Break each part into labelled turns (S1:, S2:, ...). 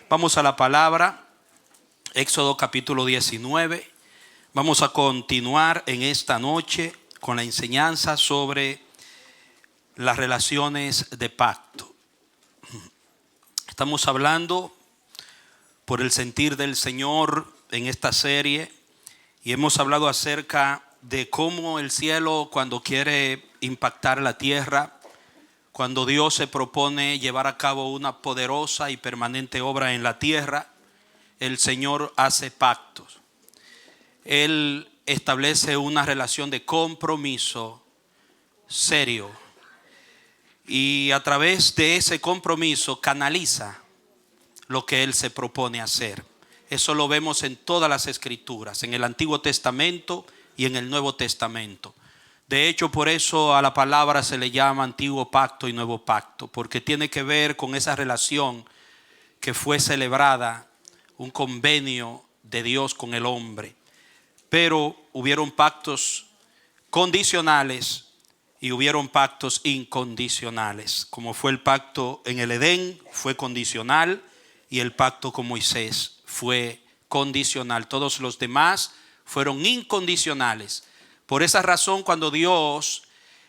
S1: Vamos a la palabra, Éxodo capítulo 19. Vamos a continuar en esta noche con la enseñanza sobre las relaciones de pacto. Estamos hablando por el sentir del Señor en esta serie y hemos hablado acerca de cómo el cielo, cuando quiere impactar la tierra, cuando Dios se propone llevar a cabo una poderosa y permanente obra en la tierra, el Señor hace pactos. Él establece una relación de compromiso serio y a través de ese compromiso canaliza lo que Él se propone hacer. Eso lo vemos en todas las escrituras, en el Antiguo Testamento y en el Nuevo Testamento. De hecho, por eso a la palabra se le llama Antiguo Pacto y Nuevo Pacto, porque tiene que ver con esa relación que fue celebrada, un convenio de Dios con el hombre. Pero hubieron pactos condicionales y hubieron pactos incondicionales. Como fue el pacto en el Edén, fue condicional, y el pacto con Moisés fue condicional. Todos los demás fueron incondicionales. Por esa razón, cuando Dios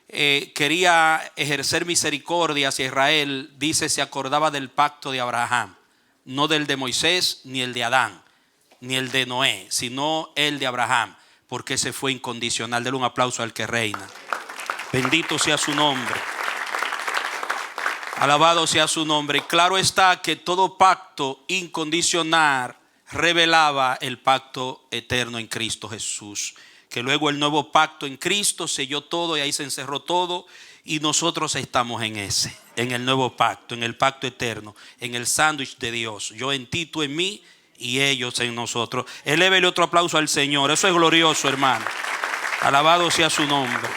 S1: quería ejercer misericordia hacia Israel, dice, se acordaba del pacto de Abraham, no del de Moisés, ni el de Adán, ni el de Noé, sino el de Abraham, porque ese fue incondicional. Denle un aplauso al que reina. Bendito sea su nombre. Alabado sea su nombre. Claro está que todo pacto incondicional revelaba el pacto eterno en Cristo Jesús. Que luego el nuevo pacto en Cristo selló todo y ahí se encerró todo. Y nosotros estamos en ese, en el nuevo pacto, en el pacto eterno, en el sándwich de Dios. Yo en ti, tú en mí y ellos en nosotros. Elévele otro aplauso al Señor. Eso es glorioso, hermano. Alabado sea su nombre.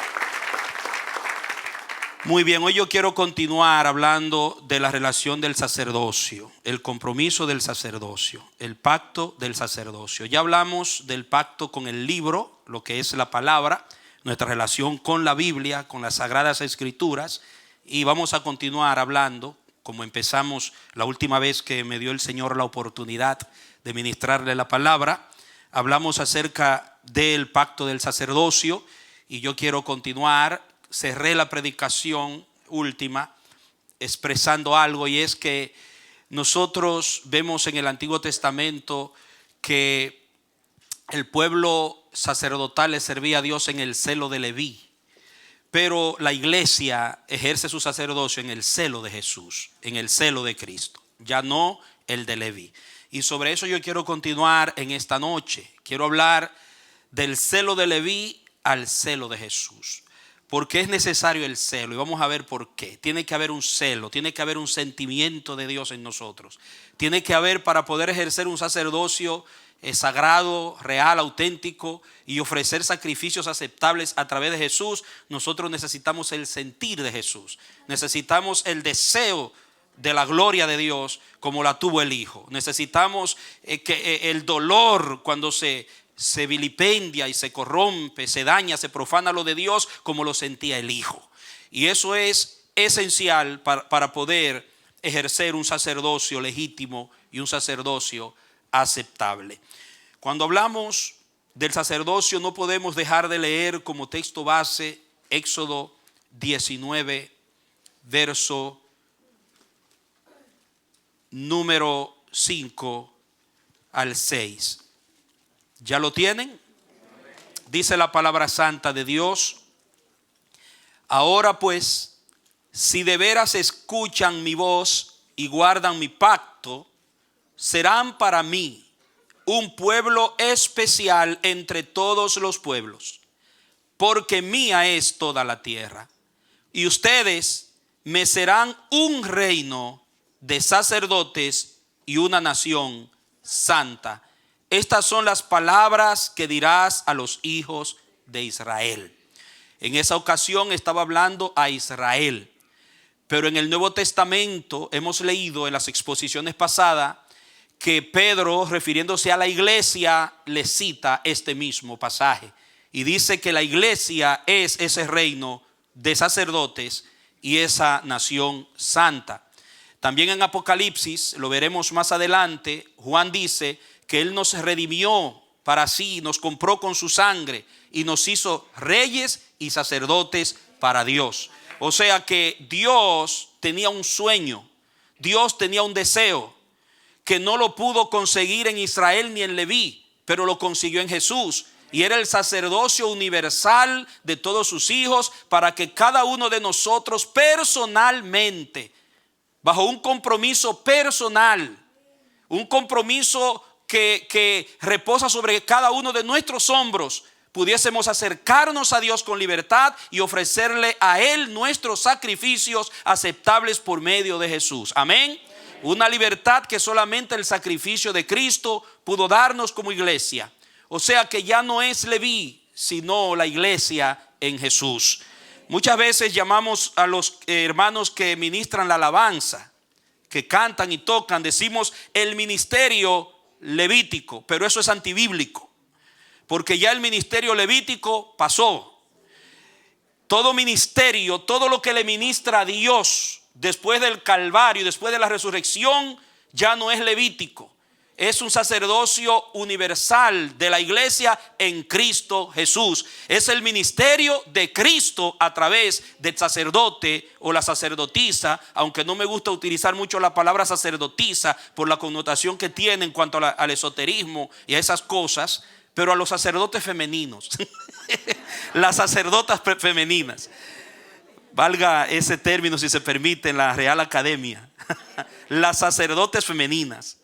S1: Muy bien, hoy yo quiero continuar hablando de la relación del sacerdocio, el compromiso del sacerdocio, el pacto del sacerdocio. Ya hablamos del pacto con el libro, lo que es la palabra, nuestra relación con la Biblia, con las Sagradas Escrituras, y vamos a continuar hablando, como empezamos la última vez que me dio el Señor la oportunidad de ministrarle la palabra. Hablamos acerca del pacto del sacerdocio y yo quiero continuar. Cerré la predicación última expresando algo, y es que nosotros vemos en el Antiguo Testamento que el pueblo sacerdotal le servía a Dios en el celo de Leví, pero la iglesia ejerce su sacerdocio en el celo de Jesús, en el celo de Cristo, ya no el de Leví. Y sobre eso yo quiero continuar en esta noche. Quiero hablar del celo de Leví al celo de Jesús. Porque es necesario el celo y vamos a ver por qué. Tiene que haber un celo, tiene que haber un sentimiento de Dios en nosotros. Tiene que haber, para poder ejercer un sacerdocio sagrado, real, auténtico y ofrecer sacrificios aceptables a través de Jesús, nosotros necesitamos el sentir de Jesús. Necesitamos el deseo de la gloria de Dios como la tuvo el Hijo. Necesitamos que el dolor cuando se vilipendia y se corrompe, se daña, se profana lo de Dios como lo sentía el Hijo. Y eso es esencial para poder ejercer un sacerdocio legítimo y un sacerdocio aceptable. Cuando hablamos del sacerdocio no podemos dejar de leer como texto base Éxodo 19, verso número 5 al 6. ¿Ya lo tienen? Dice la palabra santa de Dios: ahora pues, si de veras escuchan mi voz y guardan mi pacto, serán para mí un pueblo especial entre todos los pueblos, porque mía es toda la tierra. Y ustedes me serán un reino de sacerdotes y una nación santa. Estas son las palabras que dirás a los hijos de Israel. En esa ocasión estaba hablando a Israel. Pero en el Nuevo Testamento hemos leído en las exposiciones pasadas que Pedro, refiriéndose a la iglesia, le cita este mismo pasaje. Y dice que la iglesia es ese reino de sacerdotes y esa nación santa. También en Apocalipsis, lo veremos más adelante, Juan dice que Él nos redimió para sí, nos compró con su sangre y nos hizo reyes y sacerdotes para Dios. O sea que Dios tenía un sueño, Dios tenía un deseo que no lo pudo conseguir en Israel ni en Leví, pero lo consiguió en Jesús. Y era el sacerdocio universal de todos sus hijos para que cada uno de nosotros personalmente, bajo un compromiso personal, un compromiso que reposa sobre cada uno de nuestros hombros, pudiésemos acercarnos a Dios con libertad y ofrecerle a Él nuestros sacrificios aceptables por medio de Jesús. Amén. Una libertad que solamente el sacrificio de Cristo pudo darnos como iglesia. O sea que ya no es Leví, sino la iglesia en Jesús. Muchas veces llamamos a los hermanos que ministran la alabanza, que cantan y tocan, decimos el ministerio levítico, pero eso es antibíblico, porque ya el ministerio levítico pasó. Todo ministerio, todo lo que le ministra a Dios después del Calvario, después de la resurrección, ya no es levítico. Es un sacerdocio universal de la iglesia en Cristo Jesús. Es el ministerio de Cristo a través del sacerdote o la sacerdotisa, aunque no me gusta utilizar mucho la palabra sacerdotisa por la connotación que tiene en cuanto al esoterismo y a esas cosas, pero a los sacerdotes femeninos, las sacerdotas femeninas. Valga ese término si se permite en la Real Academia. Las sacerdotes femeninas.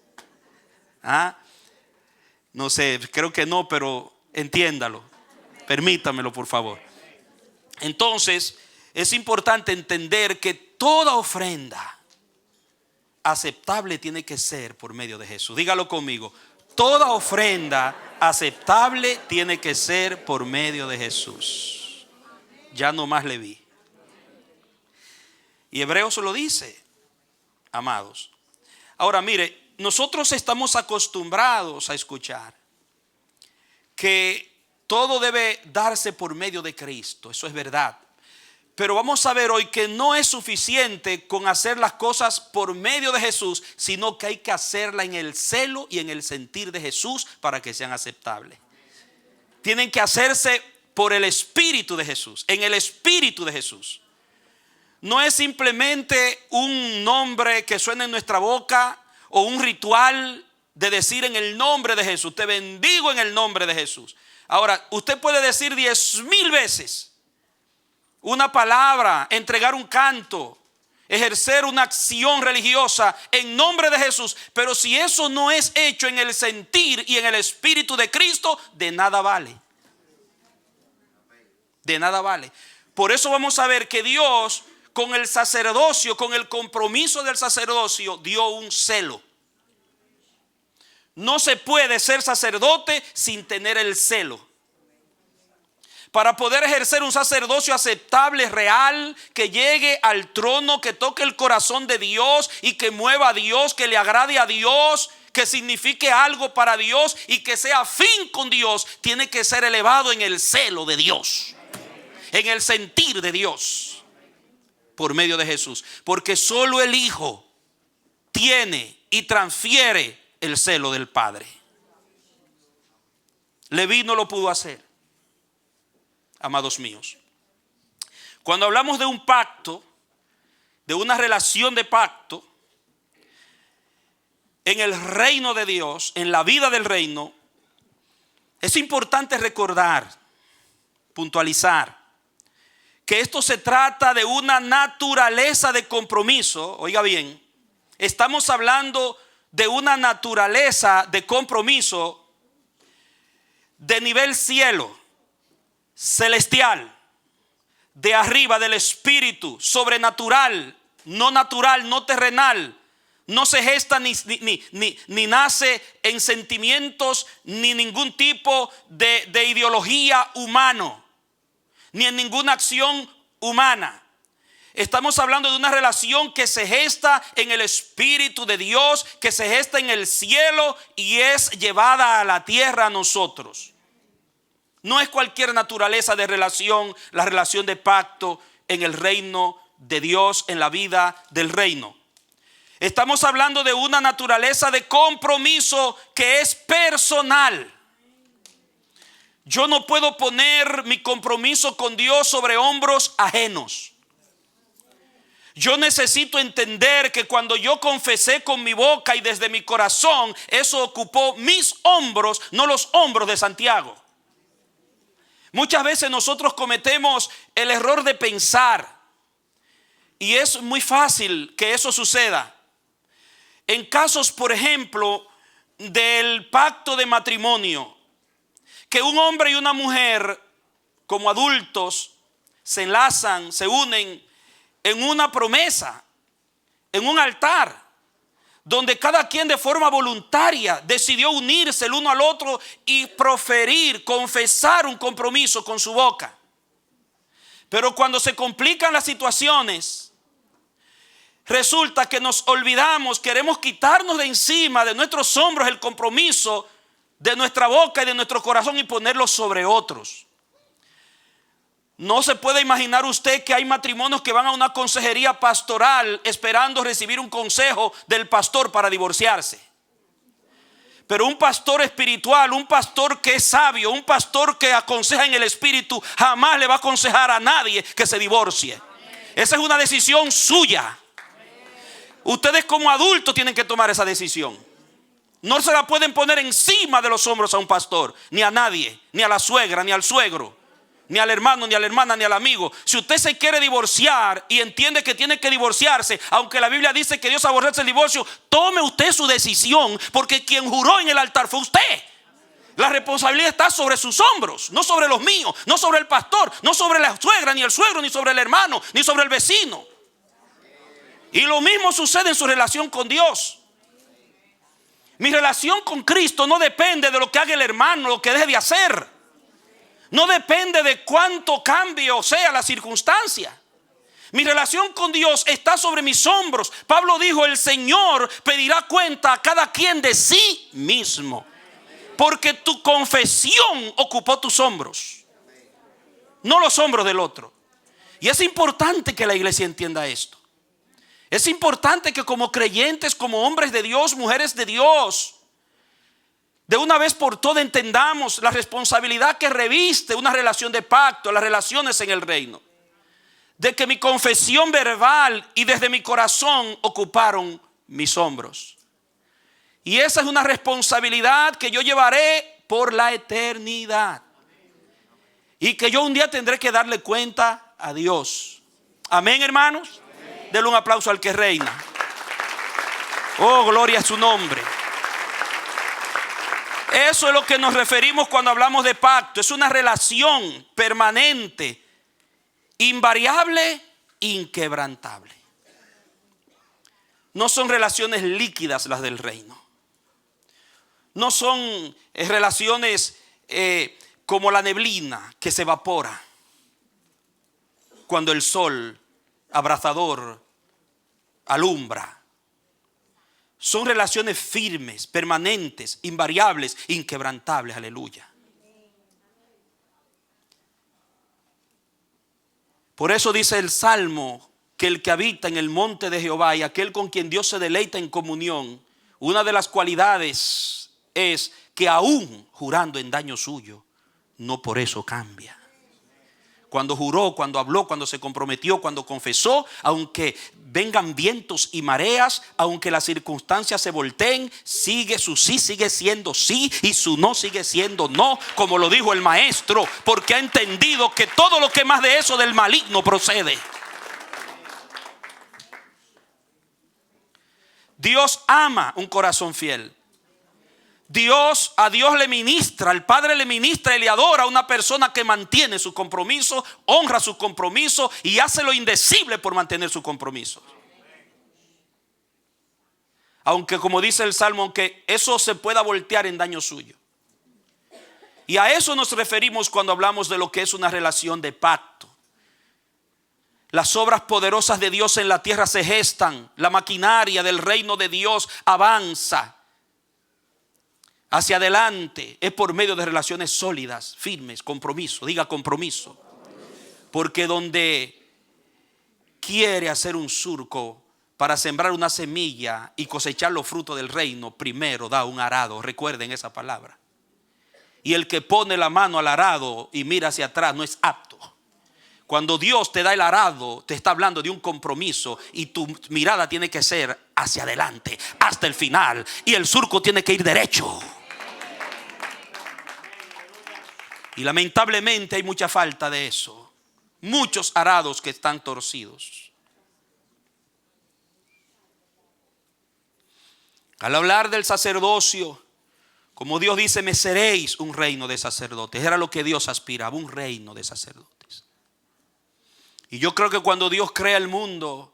S1: No sé, creo que no, pero entiéndalo. Permítamelo, por favor. Entonces, es importante entender que toda ofrenda aceptable tiene que ser por medio de Jesús. Dígalo conmigo. Toda ofrenda aceptable tiene que ser por medio de Jesús. Ya no más Leví. Y Hebreos lo dice, amados. Ahora mire, nosotros estamos acostumbrados a escuchar que todo debe darse por medio de Cristo. Eso es verdad. Pero vamos a ver hoy que no es suficiente con hacer las cosas por medio de Jesús, sino que hay que hacerla en el celo y en el sentir de Jesús para que sean aceptables. Tienen que hacerse por el Espíritu de Jesús, en el Espíritu de Jesús. No es simplemente un nombre que suena en nuestra boca o un ritual de decir en el nombre de Jesús. Te bendigo en el nombre de Jesús. Ahora, usted puede decir 10,000 veces una palabra, entregar un canto, ejercer una acción religiosa en nombre de Jesús, pero si eso no es hecho en el sentir y en el Espíritu de Cristo, de nada vale. De nada vale. Por eso vamos a ver que Dios, con el sacerdocio, con el compromiso del sacerdocio, dio un celo. No se puede ser sacerdote sin tener el celo. Para poder ejercer un sacerdocio aceptable, real, que llegue al trono, que toque el corazón de Dios y que mueva a Dios, que le agrade a Dios, que signifique algo para Dios y que sea afín con Dios, tiene que ser elevado en el celo de Dios, en el sentir de Dios, por medio de Jesús. Porque solo el Hijo tiene y transfiere el celo del Padre. Leví no lo pudo hacer. Amados míos, cuando hablamos de un pacto, de una relación de pacto, en el reino de Dios, en la vida del reino, es importante recordar, puntualizar, que esto se trata de una naturaleza de compromiso. Oiga bien, estamos hablando de una naturaleza de compromiso de nivel cielo, celestial, de arriba, del espíritu, sobrenatural, no terrenal. No se gesta ni nace en sentimientos ni ningún tipo de ideología humano, ni en ninguna acción humana. Estamos hablando de una relación que se gesta en el Espíritu de Dios, que se gesta en el cielo y es llevada a la tierra a nosotros. No es cualquier naturaleza de relación, la relación de pacto en el reino de Dios, en la vida del reino. Estamos hablando de una naturaleza de compromiso que es personal. Yo no puedo poner mi compromiso con Dios sobre hombros ajenos. Yo necesito entender que cuando yo confesé con mi boca y desde mi corazón, eso ocupó mis hombros, no los hombros de Santiago. Muchas veces nosotros cometemos el error de pensar, y es muy fácil que eso suceda. En casos, por ejemplo, del pacto de matrimonio, que un hombre y una mujer como adultos se enlazan, se unen en una promesa, en un altar, donde cada quien de forma voluntaria decidió unirse el uno al otro y proferir, confesar un compromiso con su boca. Pero cuando se complican las situaciones, resulta que nos olvidamos, queremos quitarnos de encima de nuestros hombros el compromiso de nuestra boca y de nuestro corazón y ponerlo sobre otros. No se puede imaginar usted que hay matrimonios que van a una consejería pastoral esperando recibir un consejo del pastor para divorciarse. Pero un pastor espiritual, un pastor que es sabio, un pastor que aconseja en el espíritu, jamás le va a aconsejar a nadie que se divorcie. Esa es una decisión suya. Ustedes como adultos tienen que tomar esa decisión. No se la pueden poner encima de los hombros a un pastor, ni a nadie, ni a la suegra, ni al suegro, ni al hermano, ni a la hermana, ni al amigo. Si usted se quiere divorciar y entiende que tiene que divorciarse, aunque la Biblia dice que Dios aborrece el divorcio, tome usted su decisión, porque quien juró en el altar fue usted. La responsabilidad está sobre sus hombros, no sobre los míos, no sobre el pastor, no sobre la suegra, ni el suegro, ni sobre el hermano, ni sobre el vecino. Y lo mismo sucede en su relación con Dios. Mi relación con Cristo no depende de lo que haga el hermano, lo que deje de hacer. No depende de cuánto cambio sea la circunstancia. Mi relación con Dios está sobre mis hombros. Pablo dijo: el Señor pedirá cuenta a cada quien de sí mismo, porque tu confesión ocupó tus hombros, no los hombros del otro. Y es importante que la iglesia entienda esto. Es importante que como creyentes, como hombres de Dios, mujeres de Dios, de una vez por todas entendamos la responsabilidad que reviste una relación de pacto, las relaciones en el reino. De que mi confesión verbal y desde mi corazón ocuparon mis hombros. Y esa es una responsabilidad que yo llevaré por la eternidad. Y que yo un día tendré que darle cuenta a Dios. Amén, hermanos. Denle un aplauso al que reina. Oh, gloria a su nombre. Eso es lo que nos referimos cuando hablamos de pacto. Es una relación permanente, invariable, inquebrantable. No son relaciones líquidas las del reino. No son relaciones como la neblina que se evapora cuando el sol abrasador alumbra. Son relaciones firmes, permanentes, invariables, inquebrantables. Aleluya. Por eso dice el Salmo que el que habita en el monte de Jehová y aquel con quien Dios se deleita en comunión, una de las cualidades es que aún jurando en daño suyo, no por eso cambia. Cuando juró, cuando habló, cuando se comprometió, cuando confesó, aunque vengan vientos y mareas, aunque las circunstancias se volteen, su sí sigue siendo sí y su no sigue siendo no, como lo dijo el maestro, porque ha entendido que todo lo que más de eso del maligno procede. Dios ama un corazón fiel. A Dios le ministra, al Padre le ministra y le adora a una persona que mantiene su compromiso, honra su compromiso y hace lo indecible por mantener su compromiso. Aunque, como dice el Salmo, aunque eso se pueda voltear en daño suyo. Y a eso nos referimos cuando hablamos de lo que es una relación de pacto. Las obras poderosas de Dios en la tierra se gestan, la maquinaria del reino de Dios avanza hacia adelante, es por medio de relaciones sólidas, firmes, compromiso. Diga compromiso. Porque donde quiere hacer un surco, para sembrar una semilla y cosechar los frutos del reino, primero da un arado. Recuerden esa palabra. Y el que pone la mano al arado y mira hacia atrás no es apto. Cuando Dios te da el arado, te está hablando de un compromiso y tu mirada tiene que ser hacia adelante, hasta el final. Y el surco tiene que ir derecho. Y lamentablemente hay mucha falta de eso. Muchos arados que están torcidos. Al hablar del sacerdocio, como Dios dice, me seréis un reino de sacerdotes. Era lo que Dios aspiraba, un reino de sacerdotes. Y yo creo que cuando Dios crea el mundo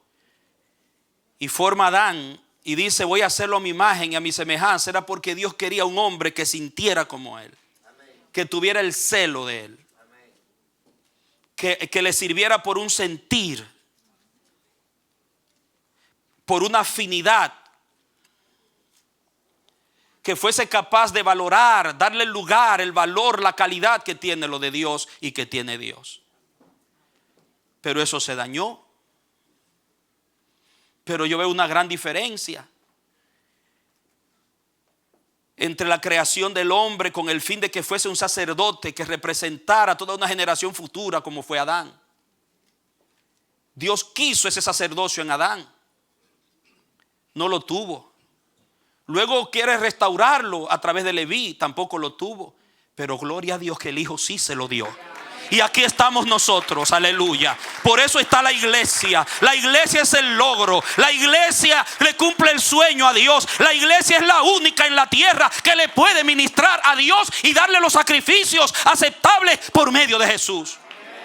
S1: y forma a Adán y dice voy a hacerlo a mi imagen y a mi semejanza, era porque Dios quería un hombre que sintiera como él, que tuviera el celo de él, que le sirviera por un sentir, por una afinidad, que fuese capaz de valorar, darle el lugar, el valor, la calidad que tiene lo de Dios y que tiene Dios. Pero eso se dañó. Pero yo veo una gran diferencia entre la creación del hombre con el fin de que fuese un sacerdote que representara a toda una generación futura como fue Adán. Dios quiso ese sacerdocio en Adán. No lo tuvo. Luego quiere restaurarlo a través de Leví. Tampoco lo tuvo. Pero gloria a Dios que el Hijo sí se lo dio. Y aquí estamos nosotros, aleluya. Por eso está la iglesia. La iglesia es el logro. La iglesia le cumple el sueño a Dios. La iglesia es la única en la tierra que le puede ministrar a Dios y darle los sacrificios aceptables por medio de Jesús.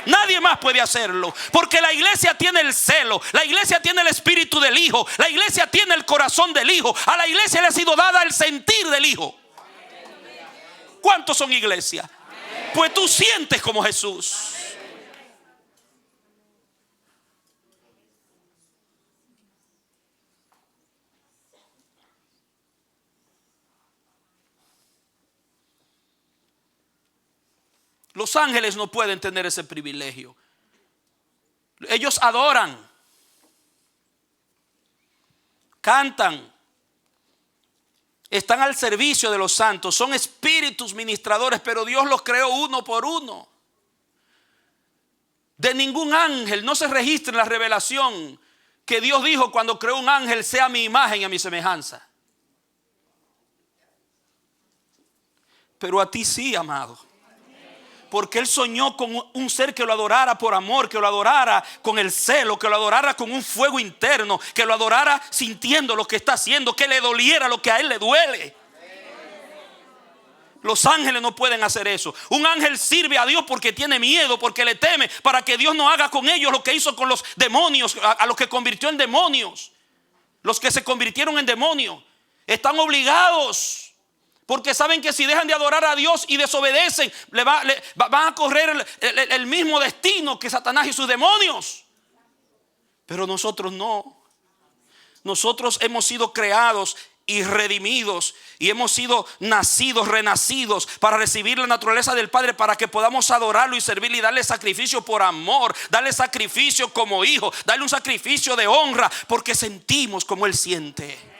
S1: Nadie más puede hacerlo, porque la iglesia tiene el celo, la iglesia tiene el espíritu del Hijo, la iglesia tiene el corazón del Hijo. A la iglesia le ha sido dada el sentir del Hijo. ¿Cuántos son iglesia? Pues tú sientes como Jesús. Los ángeles no pueden tener ese privilegio. Ellos adoran, cantan, están al servicio de los santos, son espíritus ministradores, pero Dios los creó uno por uno. De ningún ángel no se registra en la revelación que Dios dijo cuando creó un ángel, sea a mi imagen y a mi semejanza. Pero a ti sí, amado. Porque Él soñó con un ser que lo adorara por amor, que lo adorara con el celo, que lo adorara con un fuego interno, que lo adorara sintiendo lo que está haciendo, que le doliera lo que a Él le duele. Los ángeles no pueden hacer eso. Un ángel sirve a Dios porque tiene miedo, porque le teme, para que Dios no haga con ellos lo que hizo con los demonios, a los que convirtió en demonios. Los que se convirtieron en demonios están obligados, porque saben que si dejan de adorar a Dios y desobedecen, van a correr el mismo destino que Satanás y sus demonios. Pero nosotros no. Nosotros hemos sido creados y redimidos, y hemos sido nacidos, renacidos para recibir la naturaleza del Padre, para que podamos adorarlo y servirle y darle sacrificio por amor, darle sacrificio como hijo, darle un sacrificio de honra, porque sentimos como Él siente.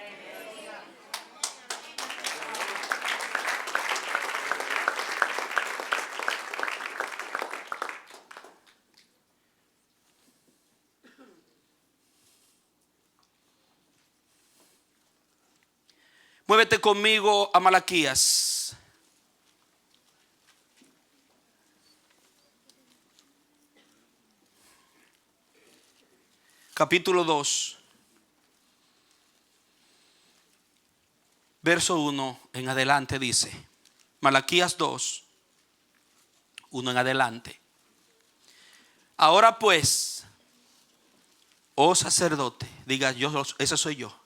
S1: Muévete conmigo a Malaquías. Capítulo 2. Verso 1 en adelante dice. Malaquías 2, 1 en adelante. Ahora pues, oh sacerdote, diga yo, ese soy yo.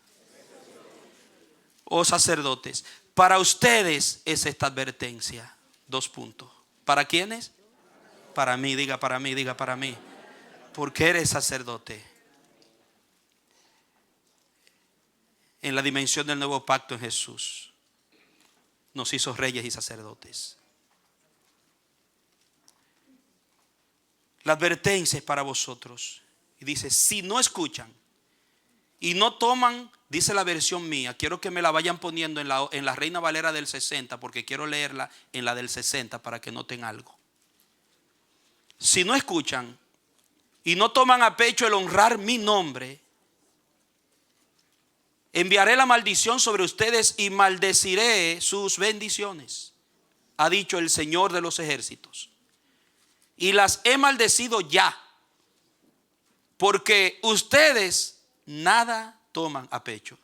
S1: Oh sacerdotes, para ustedes es esta advertencia. 2 puntos. ¿Para quiénes? Para mí, diga para mí, diga para mí. Porque eres sacerdote. En la dimensión del nuevo pacto en Jesús, nos hizo reyes y sacerdotes. La advertencia es para vosotros. Y dice, si no escuchan y no toman, dice la versión mía, quiero que me la vayan poniendo en la Reina Valera del 60, porque quiero leerla en la del 60 para que noten algo. Si no escuchan y no toman a pecho el honrar mi nombre, enviaré la maldición sobre ustedes y maldeciré sus bendiciones, ha dicho el Señor de los ejércitos. Y las he maldecido ya, porque ustedes nada toman a pecho,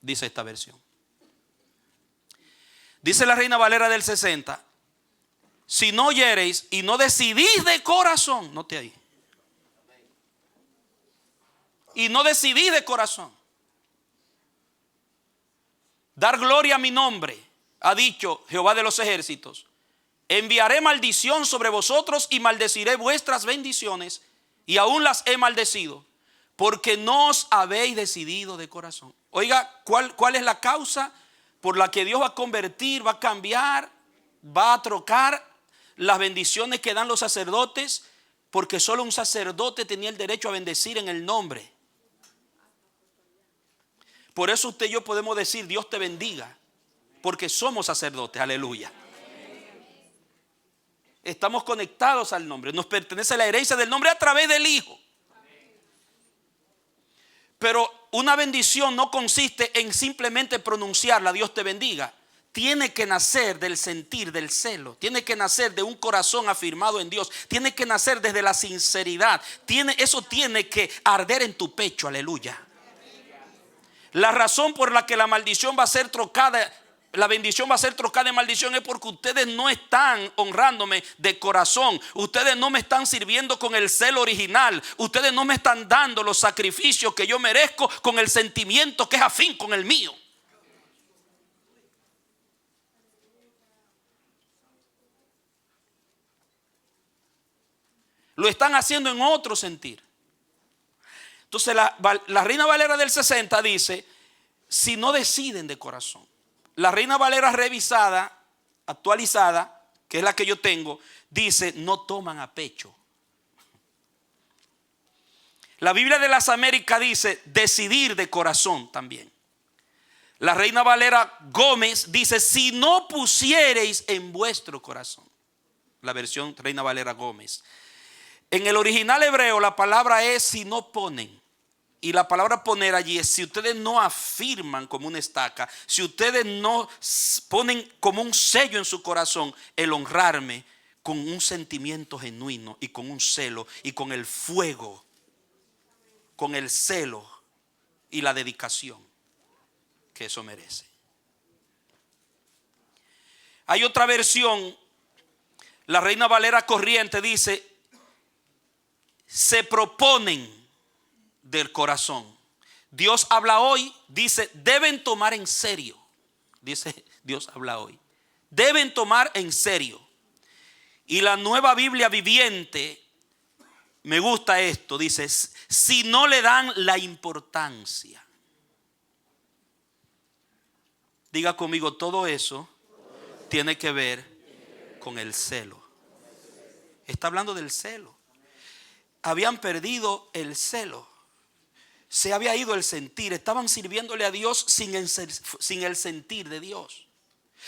S1: dice esta versión. Dice la Reina Valera del 60, si no oyereis y no decidís de corazón, note ahí, y no decidís de corazón dar gloria a mi nombre, ha dicho Jehová de los ejércitos, enviaré maldición sobre vosotros y maldeciré vuestras bendiciones, y aún las he maldecido, porque no os habéis decidido de corazón. Oiga, ¿cuál es la causa por la que Dios va a convertir, va a cambiar, va a trocar las bendiciones que dan los sacerdotes? Porque solo un sacerdote tenía el derecho a bendecir en el nombre. Por eso usted y yo podemos decir Dios te bendiga, porque somos sacerdotes, aleluya. Estamos conectados al nombre, nos pertenece la herencia del nombre a través del Hijo. Pero una bendición no consiste en simplemente pronunciarla, Dios te bendiga. Tiene que nacer del sentir, del celo. Tiene que nacer de un corazón afirmado en Dios. Tiene que nacer desde la sinceridad. Eso tiene que arder en tu pecho, aleluya. La razón por la que la maldición va a ser trocada, la bendición va a ser trocada en maldición, es porque ustedes no están honrándome de corazón. Ustedes no me están sirviendo con el celo original. Ustedes no me están dando los sacrificios que yo merezco con el sentimiento que es afín con el mío. Lo están haciendo en otro sentir. Entonces la Reina Valera del 60 dice, si no deciden de corazón. La Reina Valera revisada, actualizada, que es la que yo tengo, dice, no toman a pecho. La Biblia de las Américas dice, decidir de corazón también. La Reina Valera Gómez dice, si no pusiereis en vuestro corazón. La versión Reina Valera Gómez. En el original hebreo la palabra es si no ponen. Y la palabra poner allí es si ustedes no afirman como una estaca, si ustedes no ponen como un sello en su corazón el honrarme con un sentimiento genuino y con un celo y con el fuego, con el celo y la dedicación que eso merece. Hay otra versión, la Reina Valera Corriente dice, se proponen del corazón. Dios habla hoy, dice, deben tomar en serio. Dice, Dios habla hoy. Deben tomar en serio. Y la Nueva Biblia Viviente, me gusta esto, dice, si no le dan la importancia. Diga conmigo, todo eso tiene que ver con el celo. Está hablando del celo. Habían perdido el celo. Se había ido el sentir. Estaban sirviéndole a Dios sin el sentir de Dios.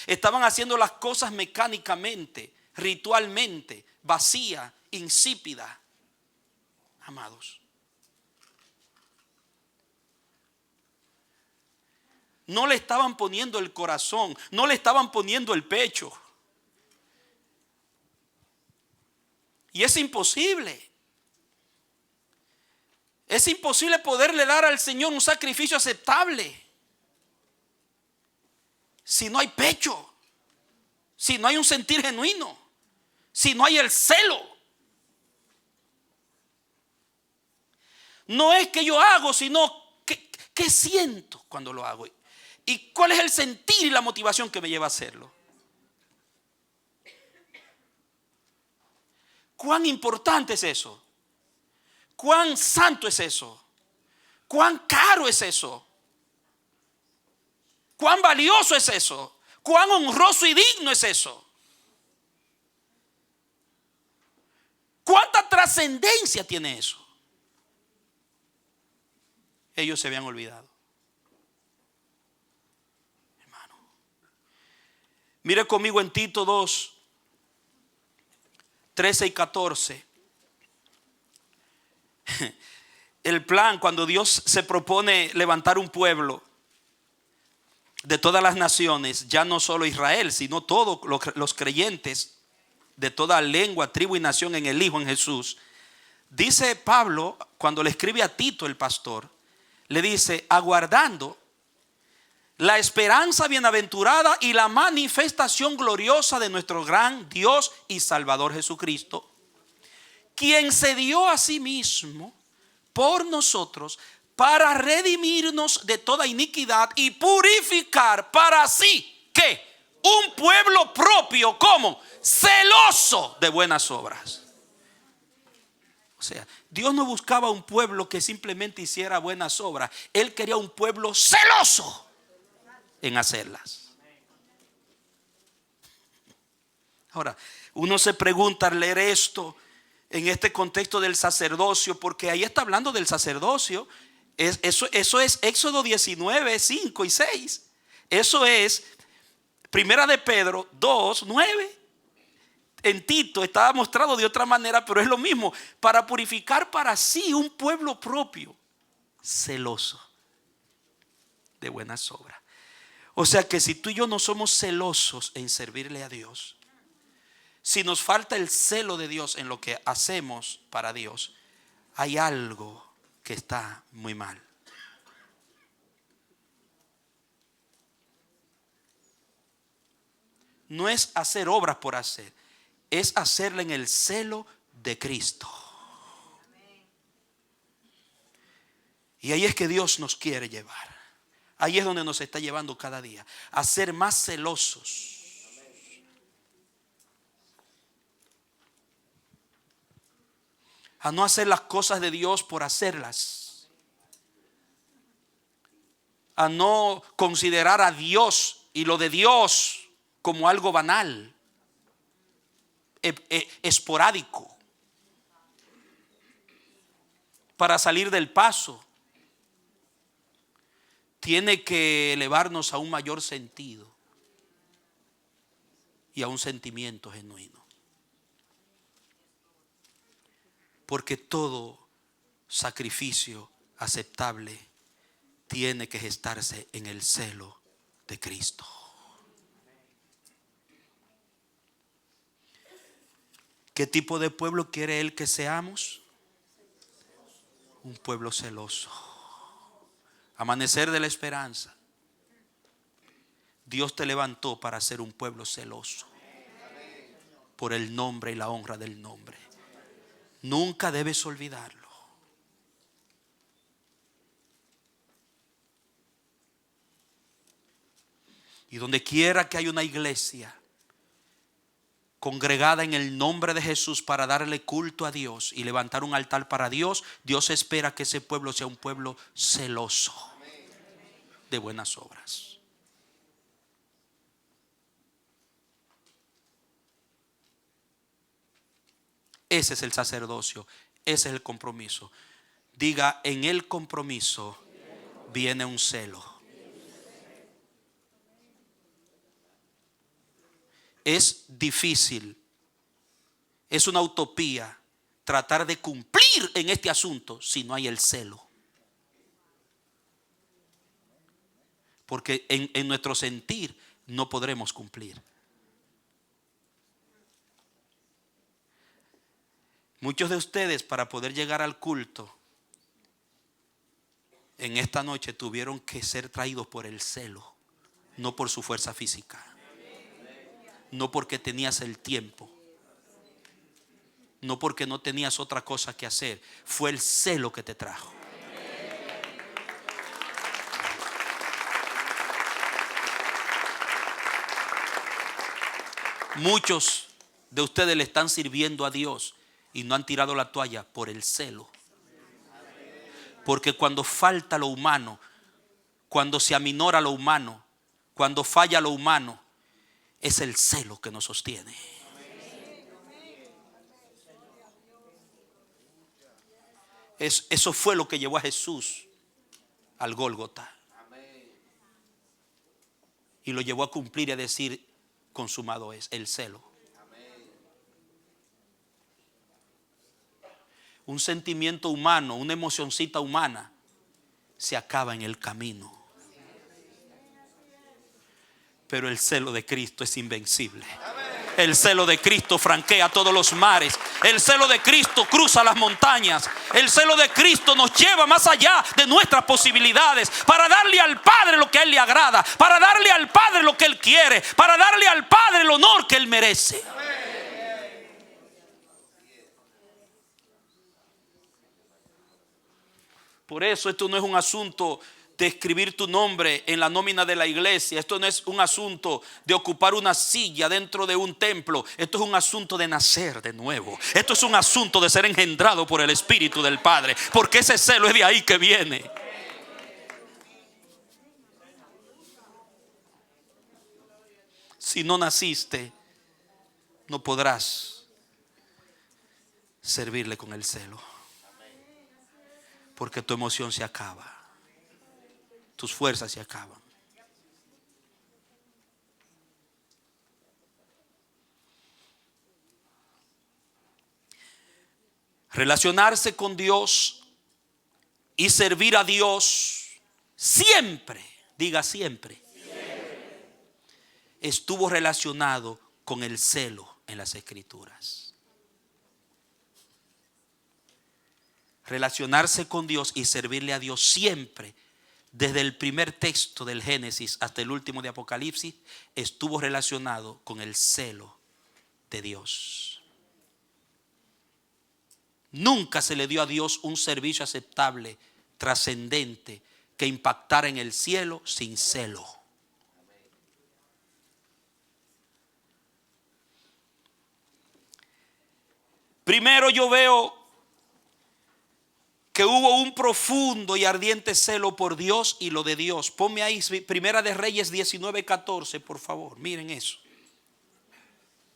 S1: Estaban haciendo las cosas mecánicamente, ritualmente, vacía, insípida. Amados, no le estaban poniendo el corazón, no le estaban poniendo el pecho. Y es imposible. Es imposible poderle dar al Señor un sacrificio aceptable si no hay pecho, si no hay un sentir genuino, si no hay el celo. No es que yo hago, sino ¿qué siento cuando lo hago? ¿Y cuál es el sentir y la motivación que me lleva a hacerlo? ¿Cuán importante es eso? ¿Cuán santo es eso? ¿Cuán caro es eso? ¿Cuán valioso es eso? ¿Cuán honroso y digno es eso? ¿Cuánta trascendencia tiene eso? Ellos se habían olvidado. Hermano, mire conmigo en Tito 2, 13 y 14. El plan, cuando Dios se propone levantar un pueblo de todas las naciones, ya no solo Israel, sino todos los creyentes de toda lengua, tribu y nación en el Hijo, en Jesús. Dice Pablo, cuando le escribe a Tito el pastor, le dice: aguardando la esperanza bienaventurada y la manifestación gloriosa de nuestro gran Dios y Salvador Jesucristo, quien se dio a sí mismo por nosotros para redimirnos de toda iniquidad y purificar para sí, ¿qué? Un pueblo propio, como celoso de buenas obras. O sea, Dios no buscaba un pueblo que simplemente hiciera buenas obras. Él quería un pueblo celoso en hacerlas. Ahora, uno se pregunta al leer esto en este contexto del sacerdocio, porque ahí está hablando del sacerdocio. Eso es Éxodo 19, 5 y 6. Eso es Primera de Pedro 2, 9. En Tito estaba mostrado de otra manera, pero es lo mismo. Para purificar para sí un pueblo propio, celoso de buenas obras. O sea que si tú y yo no somos celosos en servirle a Dios, si nos falta el celo de Dios en lo que hacemos para Dios, hay algo que está muy mal. No es hacer obras por hacer, es hacerla en el celo de Cristo. Y ahí es que Dios nos quiere llevar. Ahí es donde nos está llevando cada día, a ser más celosos. A no hacer las cosas de Dios por hacerlas. A no considerar a Dios y lo de Dios como algo banal, esporádico, para salir del paso. Tiene que elevarnos a un mayor sentido y a un sentimiento genuino. Porque todo sacrificio aceptable tiene que gestarse en el celo de Cristo. ¿Qué tipo de pueblo quiere Él que seamos? Un pueblo celoso. Amanecer de la esperanza. Dios te levantó para ser un pueblo celoso por el nombre y la honra del nombre. Nunca debes olvidarlo. Y donde quiera que haya una iglesia congregada en el nombre de Jesús para darle culto a Dios y levantar un altar para Dios, Dios espera que ese pueblo sea un pueblo celoso de buenas obras. Ese es el sacerdocio, ese es el compromiso. Diga: en el compromiso viene un celo. Es difícil, es una utopía tratar de cumplir en este asunto si no hay el celo. Porque en nuestro sentir no podremos cumplir. Muchos de ustedes, para poder llegar al culto en esta noche, tuvieron que ser traídos por el celo, no por su fuerza física, no porque tenías el tiempo, no porque no tenías otra cosa que hacer. Fue el celo que te trajo. Muchos de ustedes le están sirviendo a Dios y no han tirado la toalla por el celo. Porque cuando falta lo humano, cuando se aminora lo humano, cuando falla lo humano, es el celo que nos sostiene. Eso fue lo que llevó a Jesús al Gólgota. Y lo llevó a cumplir y a decir: consumado es. El celo. Un sentimiento humano, una emocioncita humana se acaba en el camino. Pero el celo de Cristo es invencible. El celo de Cristo franquea todos los mares. El celo de Cristo cruza las montañas. El celo de Cristo nos lleva más allá de nuestras posibilidades, para darle al Padre lo que a Él le agrada, para darle al Padre lo que Él quiere, para darle al Padre el honor que Él merece. Por eso esto no es un asunto de escribir tu nombre en la nómina de la iglesia. Esto no es un asunto de ocupar una silla dentro de un templo. Esto es un asunto de nacer de nuevo. Esto es un asunto de ser engendrado por el Espíritu del Padre, porque ese celo es de ahí que viene. Si no naciste, no podrás servirle con el celo, porque tu emoción se acaba. Tus fuerzas se acaban. Relacionarse con Dios y servir a Dios siempre, diga siempre, estuvo relacionado con el celo en las Escrituras. Relacionarse con Dios y servirle a Dios siempre, desde el primer texto del Génesis hasta el último de Apocalipsis, estuvo relacionado con el celo de Dios. Nunca se le dio a Dios un servicio aceptable, trascendente, que impactara en el cielo sin celo. Primero yo veo que hubo un profundo y ardiente celo por Dios y lo de Dios. Ponme ahí Primera de Reyes 19:14, por favor. Miren eso.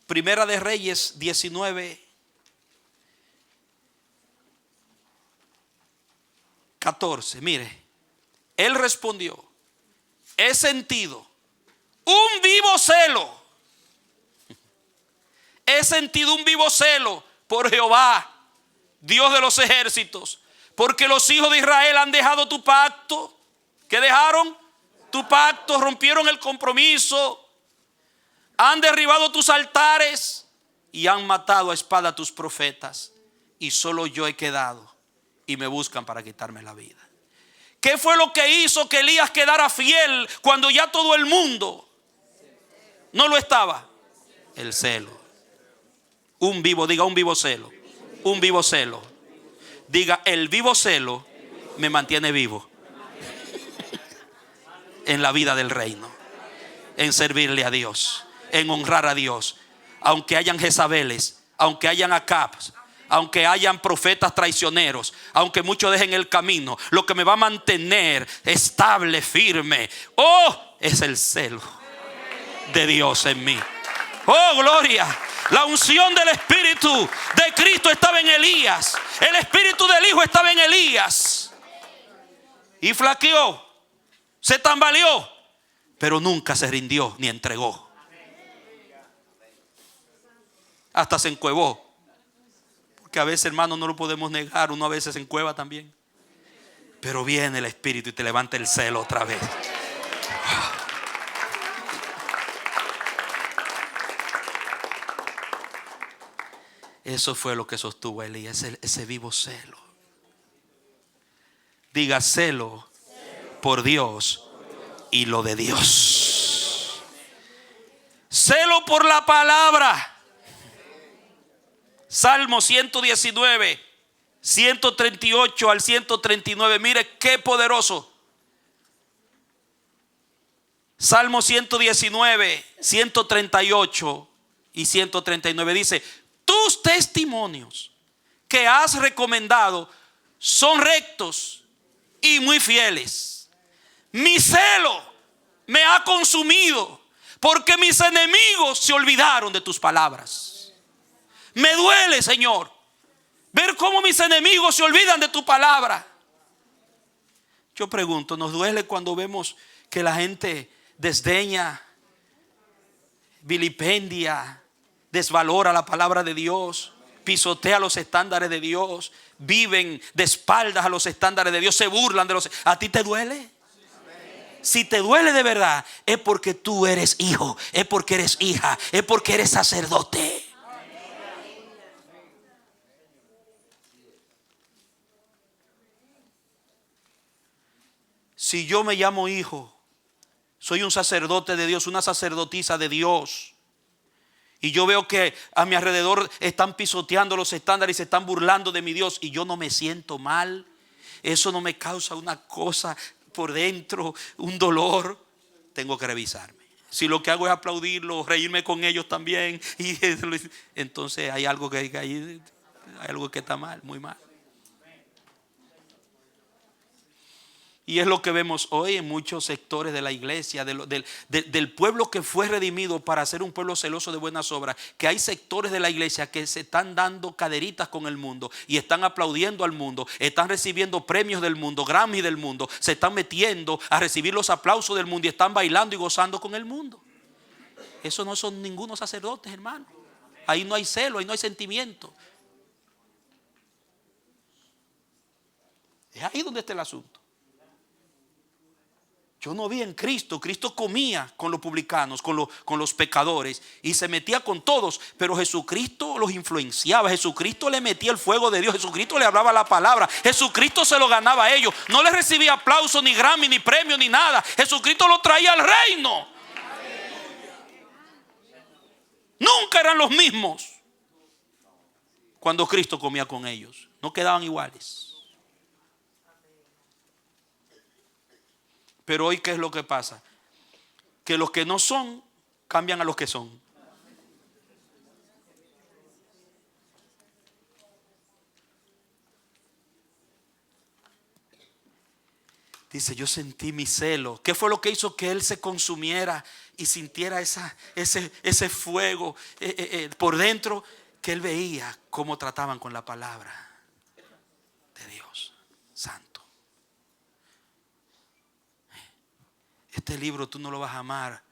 S1: Primera de Reyes 19:14. Mire, él respondió: he sentido un vivo celo. He sentido un vivo celo por Jehová, Dios de los ejércitos, porque los hijos de Israel han dejado tu pacto. ¿Qué dejaron? Tu pacto, rompieron el compromiso, han derribado tus altares y han matado a espada a tus profetas. Y solo yo he quedado y me buscan para quitarme la vida. ¿Qué fue lo que hizo que Elías quedara fiel cuando ya todo el mundo no lo estaba? El celo. Un vivo, diga un vivo celo. Un vivo celo. Diga, el vivo celo me mantiene vivo en la vida del reino, en servirle a Dios, en honrar a Dios. Aunque hayan Jezabeles, aunque hayan Acabs, aunque hayan profetas traicioneros, aunque muchos dejen el camino, lo que me va a mantener estable, firme, es el celo de Dios en mí. Oh, gloria. La unción del Espíritu de Cristo estaba en Elías. El Espíritu del Hijo estaba en Elías. Y flaqueó, se tambaleó, pero nunca se rindió ni entregó. Hasta se encuevó. Porque a veces, hermano, no lo podemos negar. Uno a veces se encueva también. Pero viene el Espíritu y te levanta el celo otra vez. Eso fue lo que sostuvo a Elías, ese vivo celo. Diga celo por Dios y lo de Dios. Celo por la palabra. Salmo 119, 138 al 139. Mire qué poderoso. Salmo 119, 138 y 139 dice: tus testimonios que has recomendado son rectos y muy fieles. Mi celo me ha consumido porque mis enemigos se olvidaron de tus palabras. Me duele, Señor, ver cómo mis enemigos se olvidan de tu palabra. Yo pregunto, ¿nos duele cuando vemos que la gente desdeña, vilipendia, desvalora la palabra de Dios, pisotea los estándares de Dios, viven de espaldas a los estándares de Dios, se burlan de los... ¿A ti te duele? Si te duele de verdad, es porque tú eres hijo, es porque eres hija, es porque eres sacerdote. Si yo me llamo hijo, soy un sacerdote de Dios, una sacerdotisa de Dios, y yo veo que a mi alrededor están pisoteando los estándares y se están burlando de mi Dios, y yo no me siento mal, eso no me causa una cosa por dentro, un dolor, tengo que revisarme. Si lo que hago es aplaudirlo, reírme con ellos también, y entonces hay algo hay algo que está mal, muy mal. Y es lo que vemos hoy en muchos sectores de la iglesia, del pueblo que fue redimido para ser un pueblo celoso de buenas obras. Que hay sectores de la iglesia que se están dando caderitas con el mundo y están aplaudiendo al mundo, están recibiendo premios del mundo, Grammy del mundo, se están metiendo a recibir los aplausos del mundo y están bailando y gozando con el mundo. Eso no son ningunos sacerdotes, hermano. Ahí no hay celo, ahí no hay sentimiento. Es ahí donde está el asunto. Yo no vi en Cristo. Cristo comía con los publicanos, con los pecadores, y se metía con todos, pero Jesucristo los influenciaba. Jesucristo le metía el fuego de Dios. Jesucristo le hablaba la palabra. Jesucristo se lo ganaba a ellos. No les recibía aplauso, ni Grammy, ni premio, ni nada. Jesucristo lo traía al reino. Nunca eran los mismos cuando Cristo comía con ellos. No quedaban iguales. Pero hoy, ¿qué es lo que pasa? Que los que no son cambian a los que son. Dice, yo sentí mi celo. ¿Qué fue lo que hizo que él se consumiera y sintiera ese fuego por dentro? Que él veía cómo trataban con la palabra de Dios santo. Este libro tú no lo vas a amar,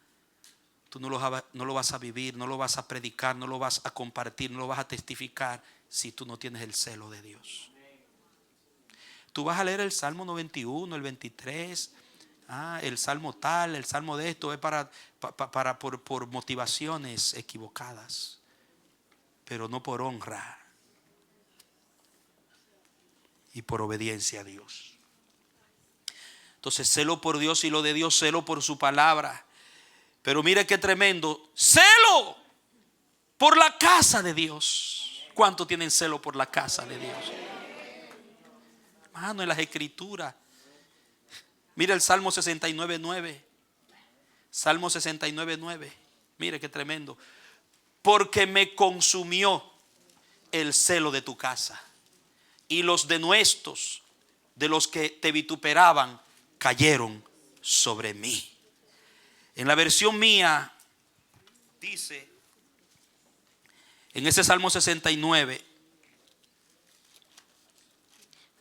S1: tú no lo vas a vivir, no lo vas a predicar, no lo vas a compartir, no lo vas a testificar si tú no tienes el celo de Dios. Tú vas a leer el Salmo 91, el 23, el Salmo tal, el Salmo de esto, es por motivaciones equivocadas, pero no por honra y por obediencia a Dios. Entonces, celo por Dios y lo de Dios, celo por su palabra. Pero mire qué tremendo, celo por la casa de Dios. ¿Cuánto tienen celo por la casa de Dios? Hermano, en las escrituras, mire el Salmo 69:9. Salmo 69:9. Mire qué tremendo. Porque me consumió el celo de tu casa, y los denuestos de los que te vituperaban cayeron sobre mí. En la versión mía dice, en ese Salmo 69,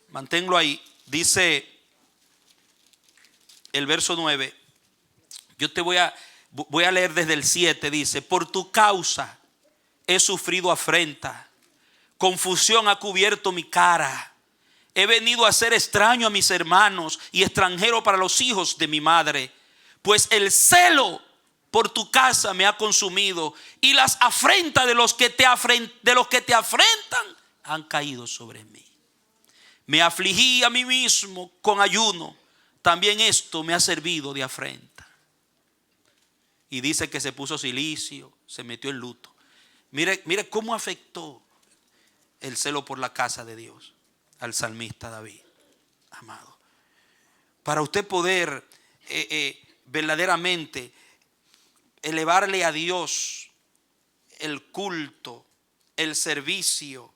S1: manténlo ahí, dice el verso 9. Yo te voy a leer desde el 7. Dice, por tu causa he sufrido afrenta, confusión ha cubierto mi cara. He venido a ser extraño a mis hermanos y extranjero para los hijos de mi madre. Pues el celo por tu casa me ha consumido, y las afrentas de los que te afrentan han caído sobre mí. Me afligí a mí mismo con ayuno. También esto me ha servido de afrenta. Y dice que se puso cilicio, se metió en luto. Mire cómo afectó el celo por la casa de Dios al salmista David, amado. Para usted poder verdaderamente elevarle a Dios el culto, el servicio,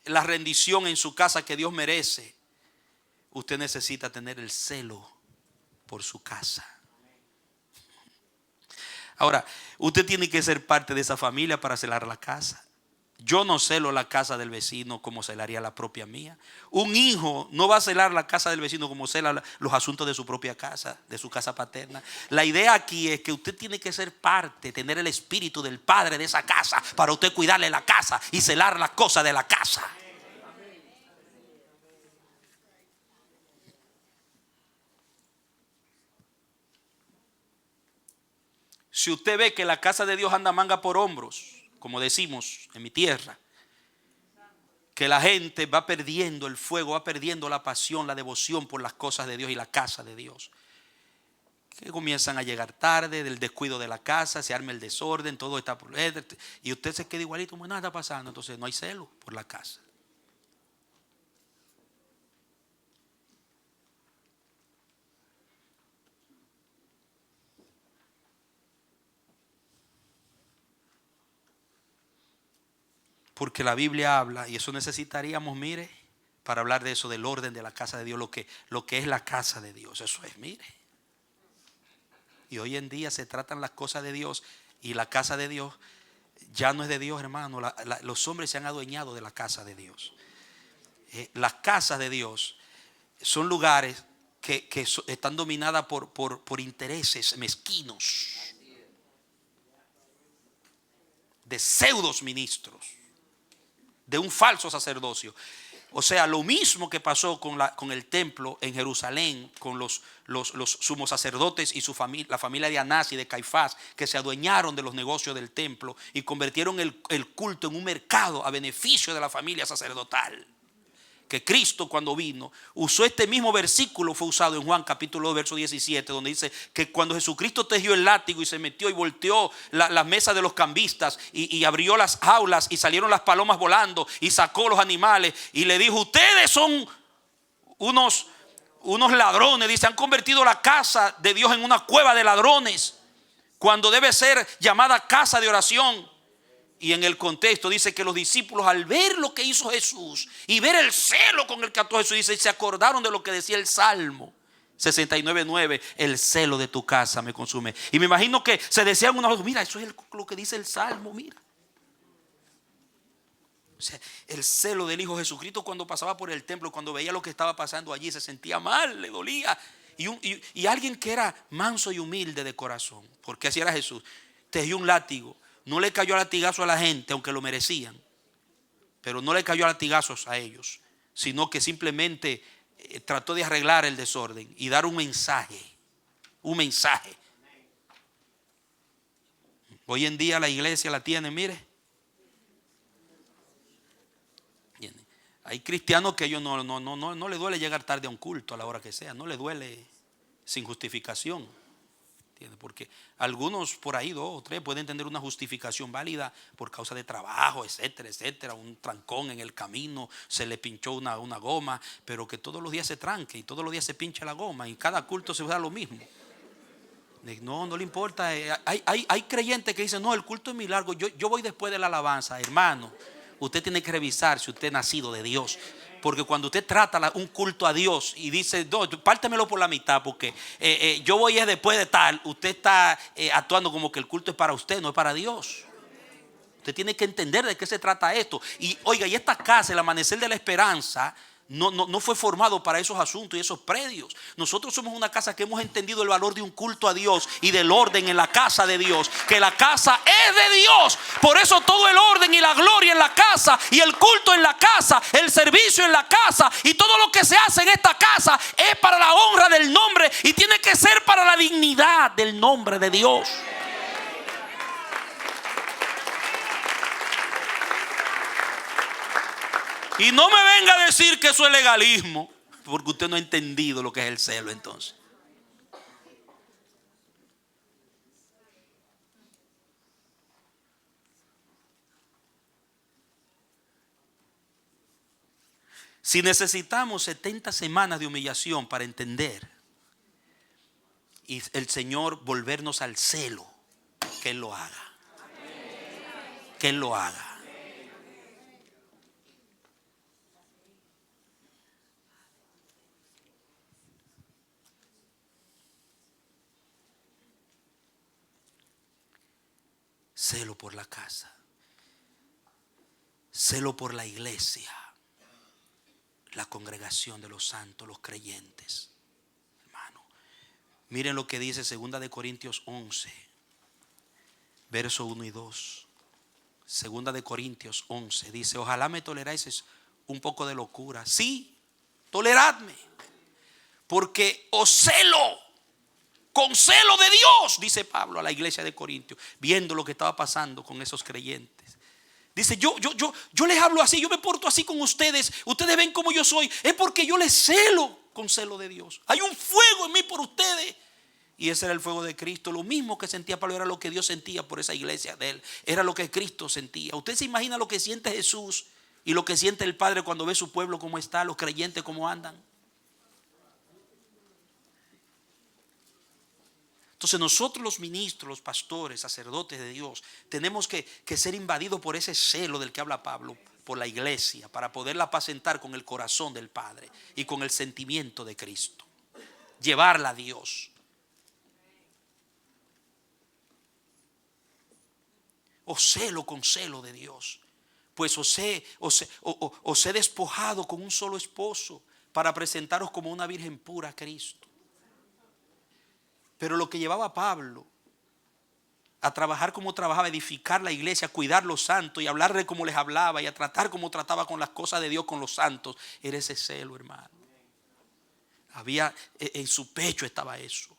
S1: la rendición en su casa que Dios merece, usted necesita tener el celo por su casa. Ahora, usted tiene que ser parte de esa familia para celar la casa. Yo no celo la casa del vecino como celaría la propia mía. Un hijo no va a celar la casa del vecino como cela los asuntos de su propia casa, de su casa paterna. La idea aquí es que usted tiene que ser parte, tener el espíritu del padre de esa casa para usted cuidarle la casa y celar las cosas de la casa. Si usted ve que la casa de Dios anda manga por hombros, como decimos en mi tierra, que la gente va perdiendo el fuego, va perdiendo la pasión, la devoción por las cosas de Dios y la casa de Dios, que comienzan a llegar tarde, del descuido de la casa, se arma el desorden, todo está por y usted se queda igualito, como nada está pasando. Entonces no hay celo por la casa. Porque la Biblia habla, y eso necesitaríamos, mire, para hablar de eso, del orden de la casa de Dios, lo que es la casa de Dios. Eso es, mire. Y hoy en día se tratan las cosas de Dios y la casa de Dios ya no es de Dios, hermano. Los hombres se han adueñado de la casa de Dios. Las casas de Dios son lugares que están dominadas por intereses mezquinos, de pseudos ministros, de un falso sacerdocio. O sea, lo mismo que pasó con el templo en Jerusalén, con los sumos sacerdotes y la familia de Anás y de Caifás, que se adueñaron de los negocios del templo y convirtieron el culto en un mercado a beneficio de la familia sacerdotal. Que Cristo, cuando vino, usó este mismo versículo, fue usado en Juan capítulo 2 verso 17, donde dice que cuando Jesucristo tejió el látigo y se metió y volteó las mesas de los cambistas y abrió las jaulas y salieron las palomas volando y sacó los animales y le dijo: ustedes son unos ladrones, dice, han convertido la casa de Dios en una cueva de ladrones, cuando debe ser llamada casa de oración. Y en el contexto dice que los discípulos, al ver lo que hizo Jesús y ver el celo con el que actuó Jesús, dice, se acordaron de lo que decía el Salmo 69:9: el celo de tu casa me consume. Y me imagino que se decían una vez: mira, eso es lo que dice el Salmo, mira. O sea, el celo del Hijo Jesucristo, cuando pasaba por el templo, cuando veía lo que estaba pasando allí, se sentía mal, le dolía. Y alguien que era manso y humilde de corazón, porque así era Jesús, tejió un látigo. No le cayó a latigazo a la gente, aunque lo merecían, pero no le cayó a latigazos a ellos, sino que simplemente trató de arreglar el desorden y dar un mensaje. Un mensaje. Hoy en día la iglesia la tiene, mire. Hay cristianos que ellos no le duele llegar tarde a un culto a la hora que sea, no le duele sin justificación. Porque algunos por ahí, 2 o 3, pueden tener una justificación válida por causa de trabajo, etcétera, etcétera. Un trancón en el camino, se le pinchó una goma, pero que todos los días se tranque y todos los días se pinche la goma y cada culto se da lo mismo. No le importa. Hay creyentes que dicen: no, el culto es muy largo, yo voy después de la alabanza. Hermano, usted tiene que revisar si usted es nacido de Dios. Porque cuando usted trata un culto a Dios y dice: no, pártemelo por la mitad, porque yo voy después de tal, usted está actuando como que el culto es para usted, no es para Dios. Usted tiene que entender de qué se trata esto. Y oiga, y esta casa, el Amanecer de la Esperanza, no fue formado para esos asuntos y esos predios. Nosotros somos una casa que hemos entendido el valor de un culto a Dios y del orden en la casa de Dios, que la casa es de Dios. Por eso todo el orden y la gloria en la casa, y el culto en la casa, el servicio en la casa, y todo lo que se hace en esta casa es para la honra del nombre, y tiene que ser para la dignidad del nombre de Dios. Y no me venga a decir que eso es legalismo, porque usted no ha entendido lo que es el celo entonces. Si necesitamos 70 semanas de humillación para entender y el Señor volvernos al celo, que Él lo haga. Que Él lo haga. Celo por la casa. celo por la iglesia, la congregación de los santos, los creyentes. Hermano, miren lo que dice 2 de Corintios 11, verso 1 y 2. 2 de Corintios 11 dice: ojalá me toleráis un poco de locura. Sí, toleradme, porque os celo con celo de Dios, dice Pablo a la iglesia de Corintios, viendo lo que estaba pasando con esos creyentes. Dice: yo les hablo así, yo me porto así con ustedes. Ustedes ven cómo yo soy. Es porque yo les celo con celo de Dios. Hay un fuego en mí por ustedes. Y ese era el fuego de Cristo. Lo mismo que sentía Pablo era lo que Dios sentía por esa iglesia de él. Era lo que Cristo sentía. Usted se imagina lo que siente Jesús y lo que siente el Padre cuando ve su pueblo cómo está, los creyentes cómo andan. Entonces nosotros los ministros, los pastores, sacerdotes de Dios, tenemos que ser invadidos por ese celo del que habla Pablo, por la iglesia, para poderla apacentar con el corazón del Padre y con el sentimiento de Cristo. Llevarla a Dios. Os celo con celo de Dios, pues os he despojado con un solo esposo para presentaros como una virgen pura a Cristo. Pero lo que llevaba a Pablo a trabajar como trabajaba, a edificar la iglesia, a cuidar los santos y a hablarle como les hablaba y a tratar como trataba con las cosas de Dios con los santos, era ese celo, hermano. Había en su pecho estaba eso.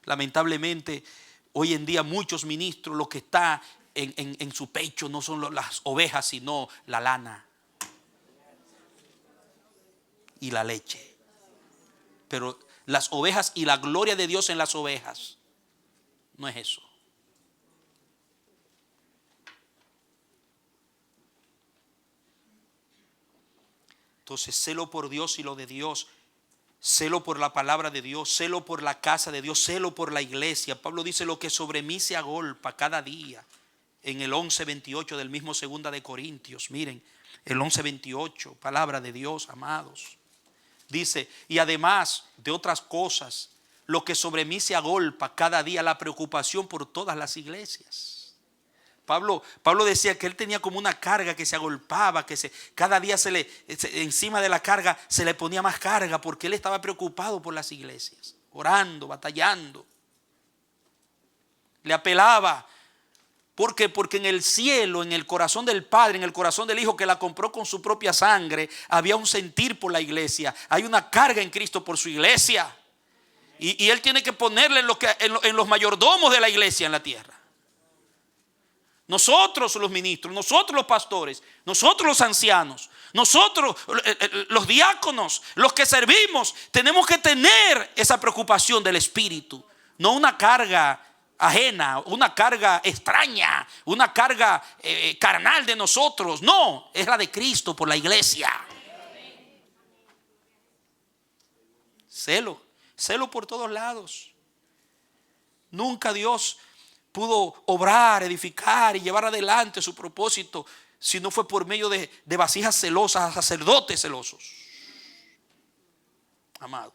S1: Lamentablemente hoy en día muchos ministros, lo que está en su pecho no son las ovejas, sino la lana y la leche. Pero las ovejas y la gloria de Dios en las ovejas no es eso. Entonces, celo por Dios y lo de Dios, celo por la palabra de Dios, celo por la casa de Dios, celo por la iglesia. Pablo dice: lo que sobre mí se agolpa cada día. En el 11:28 del mismo 2 de Corintios, miren, el 11:28, palabra de Dios, amados. Dice: y además de otras cosas, lo que sobre mí se agolpa cada día, la preocupación por todas las iglesias. Pablo decía que él tenía como una carga que se agolpaba, que cada día encima de la carga se le ponía más carga, porque él estaba preocupado por las iglesias, orando, batallando. Le apelaba. ¿Por qué? Porque en el cielo, en el corazón del Padre, en el corazón del Hijo que la compró con su propia sangre, había un sentir por la iglesia. Hay una carga en Cristo por su iglesia. Y Él tiene que ponerle en los mayordomos de la iglesia en la tierra. Nosotros los ministros, nosotros los pastores, nosotros los ancianos, nosotros los diáconos, los que servimos, tenemos que tener esa preocupación del Espíritu. No una carga ajena, una carga extraña, una carga carnal de nosotros. No, es la de Cristo por la iglesia. Celo por todos lados. Nunca Dios pudo obrar, edificar y llevar adelante su propósito si no fue por medio de vasijas celosas, sacerdotes celosos. Amado.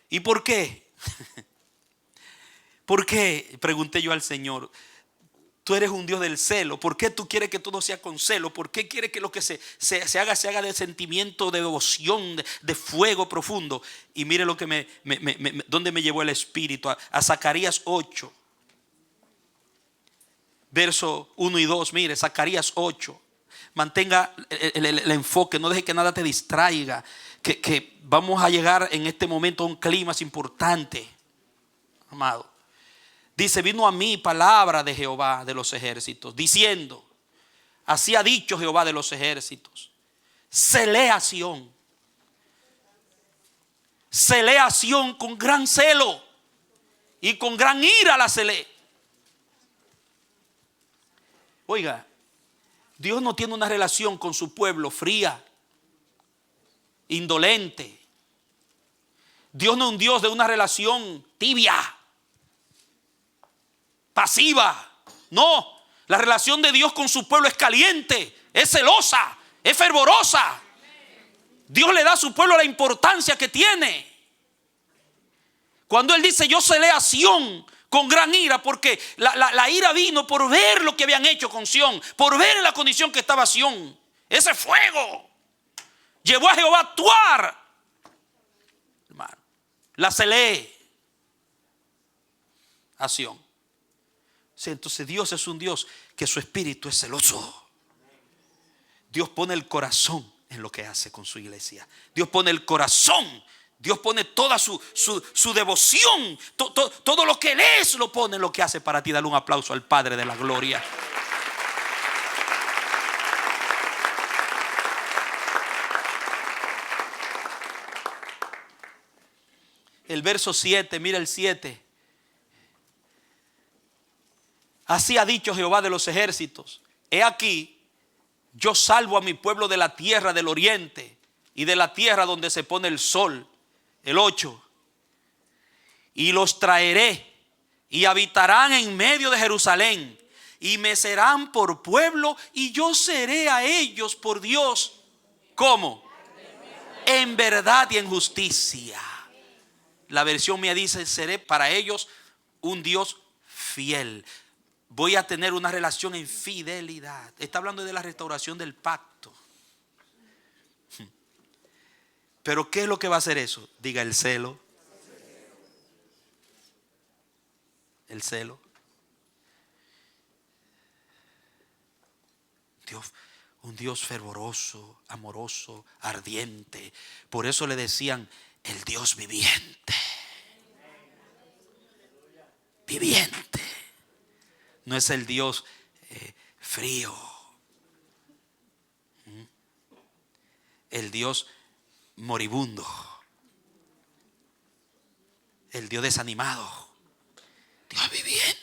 S1: ¿Y por qué? ¿Por qué? Pregunté yo al Señor. Tú eres un Dios del celo. ¿Por qué tú quieres que todo sea con celo? ¿Por qué quieres que lo que se haga de sentimiento, de devoción, de fuego profundo? Y mire lo que dónde me llevó el Espíritu. A Zacarías 8. Verso 1 y 2. Mire, Zacarías 8. Mantenga el enfoque. No deje que nada te distraiga. Que vamos a llegar en este momento a un clima importante. Amado. Dice: vino a mí palabra de Jehová de los ejércitos, diciendo: así ha dicho Jehová de los ejércitos, celé a Sión. Celé a Sión con gran celo y con gran ira la celé. Oiga, Dios no tiene una relación con su pueblo fría, indolente. Dios no es un Dios de una relación tibia, pasiva. No, la relación de Dios con su pueblo es caliente, es celosa, es fervorosa. Dios le da a su pueblo la importancia que tiene. Cuando Él dice: yo celé a Sión con gran ira, porque la ira vino por ver lo que habían hecho con Sión, por ver en la condición que estaba Sión. Ese fuego llevó a Jehová a actuar, hermano. La celé a Sión. Sí, entonces Dios es un Dios que su espíritu es celoso. Dios pone el corazón en lo que hace con su iglesia. Dios pone el corazón. Dios pone toda su devoción. Todo lo que Él es lo pone en lo que hace para ti. Dale un aplauso al Padre de la gloria. El verso 7, mira el 7. Así ha dicho Jehová de los ejércitos: he aquí, yo salvo a mi pueblo de la tierra del oriente y de la tierra donde se pone el sol. El 8. Y los traeré y habitarán en medio de Jerusalén y me serán por pueblo y yo seré a ellos por Dios. ¿Cómo? En verdad y en justicia. La versión mía dice: seré para ellos un Dios fiel. Voy a tener una relación en fidelidad. Está hablando de la restauración del pacto. Pero ¿qué es lo que va a hacer eso? Diga: el celo. El celo. Dios, un Dios fervoroso, amoroso, ardiente. Por eso le decían el Dios viviente. Viviente. No es el Dios frío. El Dios moribundo. El Dios desanimado. Dios viviente.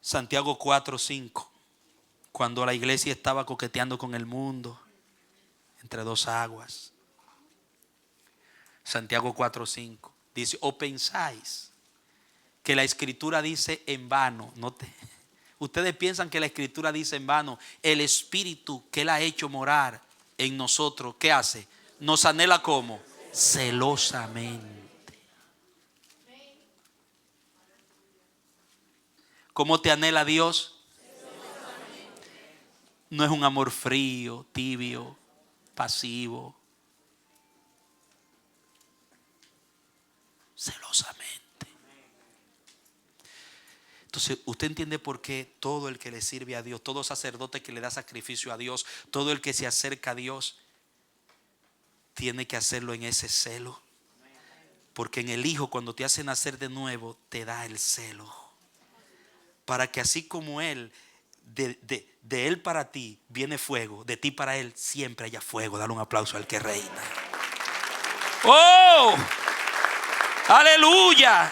S1: Santiago 4:5. Cuando la iglesia estaba coqueteando con el mundo entre dos aguas. Santiago 4:5 dice: ¿o pensáis que la escritura dice en vano? Ustedes piensan que la escritura dice en vano. El espíritu que Él ha hecho morar en nosotros, ¿qué hace? Nos anhela como celosamente. ¿Cómo te anhela Dios? No es un amor frío, tibio, pasivo. Celosamente. Entonces usted entiende por qué todo el que le sirve a Dios, todo sacerdote que le da sacrificio a Dios, todo el que se acerca a Dios, tiene que hacerlo en ese celo. Porque en el Hijo, cuando te hace nacer de nuevo, te da el celo. Para que así como Él, de Él para ti viene fuego, de ti para Él siempre haya fuego. Dale un aplauso al que reina. ¡Oh! ¡Aleluya!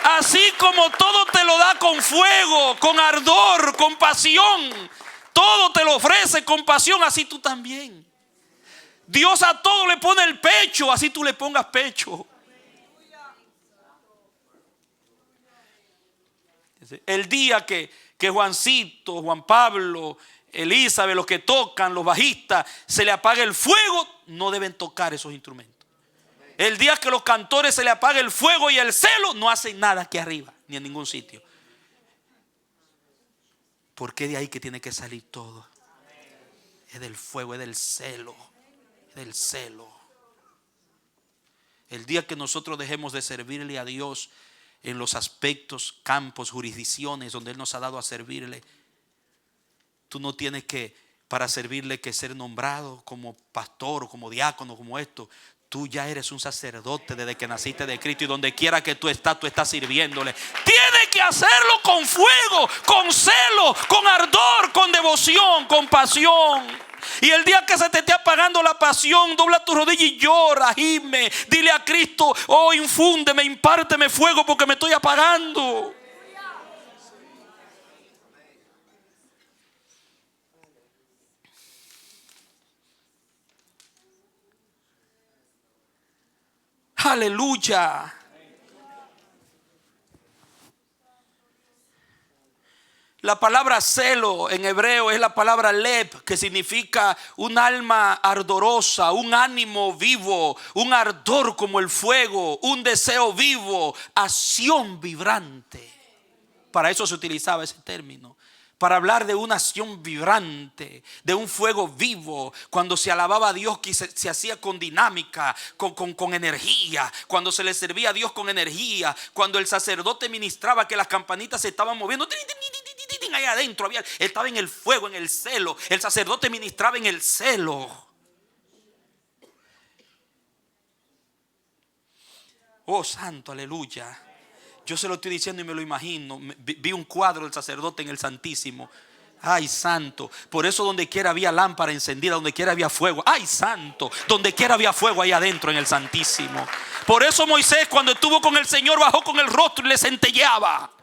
S1: Así como todo te lo da con fuego, con ardor, con pasión, todo te lo ofrece con pasión, así tú también. Dios a todo le pone el pecho, así tú le pongas pecho. El día que Juancito, Juan Pablo, Elizabeth, los que tocan, los bajistas, se le apaga el fuego, no deben tocar esos instrumentos. El día que los cantores se le apaga el fuego y el celo, no hacen nada aquí arriba, ni en ningún sitio. Porque de ahí que tiene que salir todo. Es del fuego, es del celo. Es del celo. El día que nosotros dejemos de servirle a Dios en los aspectos, campos, jurisdicciones donde Él nos ha dado a servirle, tú no tienes que, para servirle, que ser nombrado como pastor o como diácono, como esto. Tú ya eres un sacerdote desde que naciste de Cristo, y donde quiera que tú estás sirviéndole. Tienes que hacerlo con fuego, con celo, con ardor, con devoción, con pasión. Y el día que se te esté apagando la pasión, dobla tu rodilla y llora, gime. Dile a Cristo: oh, infúndeme, impárteme fuego porque me estoy apagando. Aleluya. La palabra celo en hebreo es la palabra lev, que significa un alma ardorosa, un ánimo vivo, un ardor como el fuego, un deseo vivo, acción vibrante. Para eso se utilizaba ese término, para hablar de una acción vibrante, de un fuego vivo. Cuando se alababa a Dios, que se hacía con dinámica, con energía. Cuando se le servía a Dios con energía. Cuando el sacerdote ministraba, que las campanitas se estaban moviendo. Ahí adentro estaba en el fuego, en el celo. El sacerdote ministraba en el celo. Oh, santo, aleluya. Yo se lo estoy diciendo y me lo imagino. Vi un cuadro del sacerdote en el Santísimo. Ay, santo. Por eso donde quiera había lámpara encendida, donde quiera había fuego. Ay, santo. Donde quiera había fuego ahí adentro en el Santísimo. Por eso Moisés, cuando estuvo con el Señor, bajó con el rostro y le centelleaba.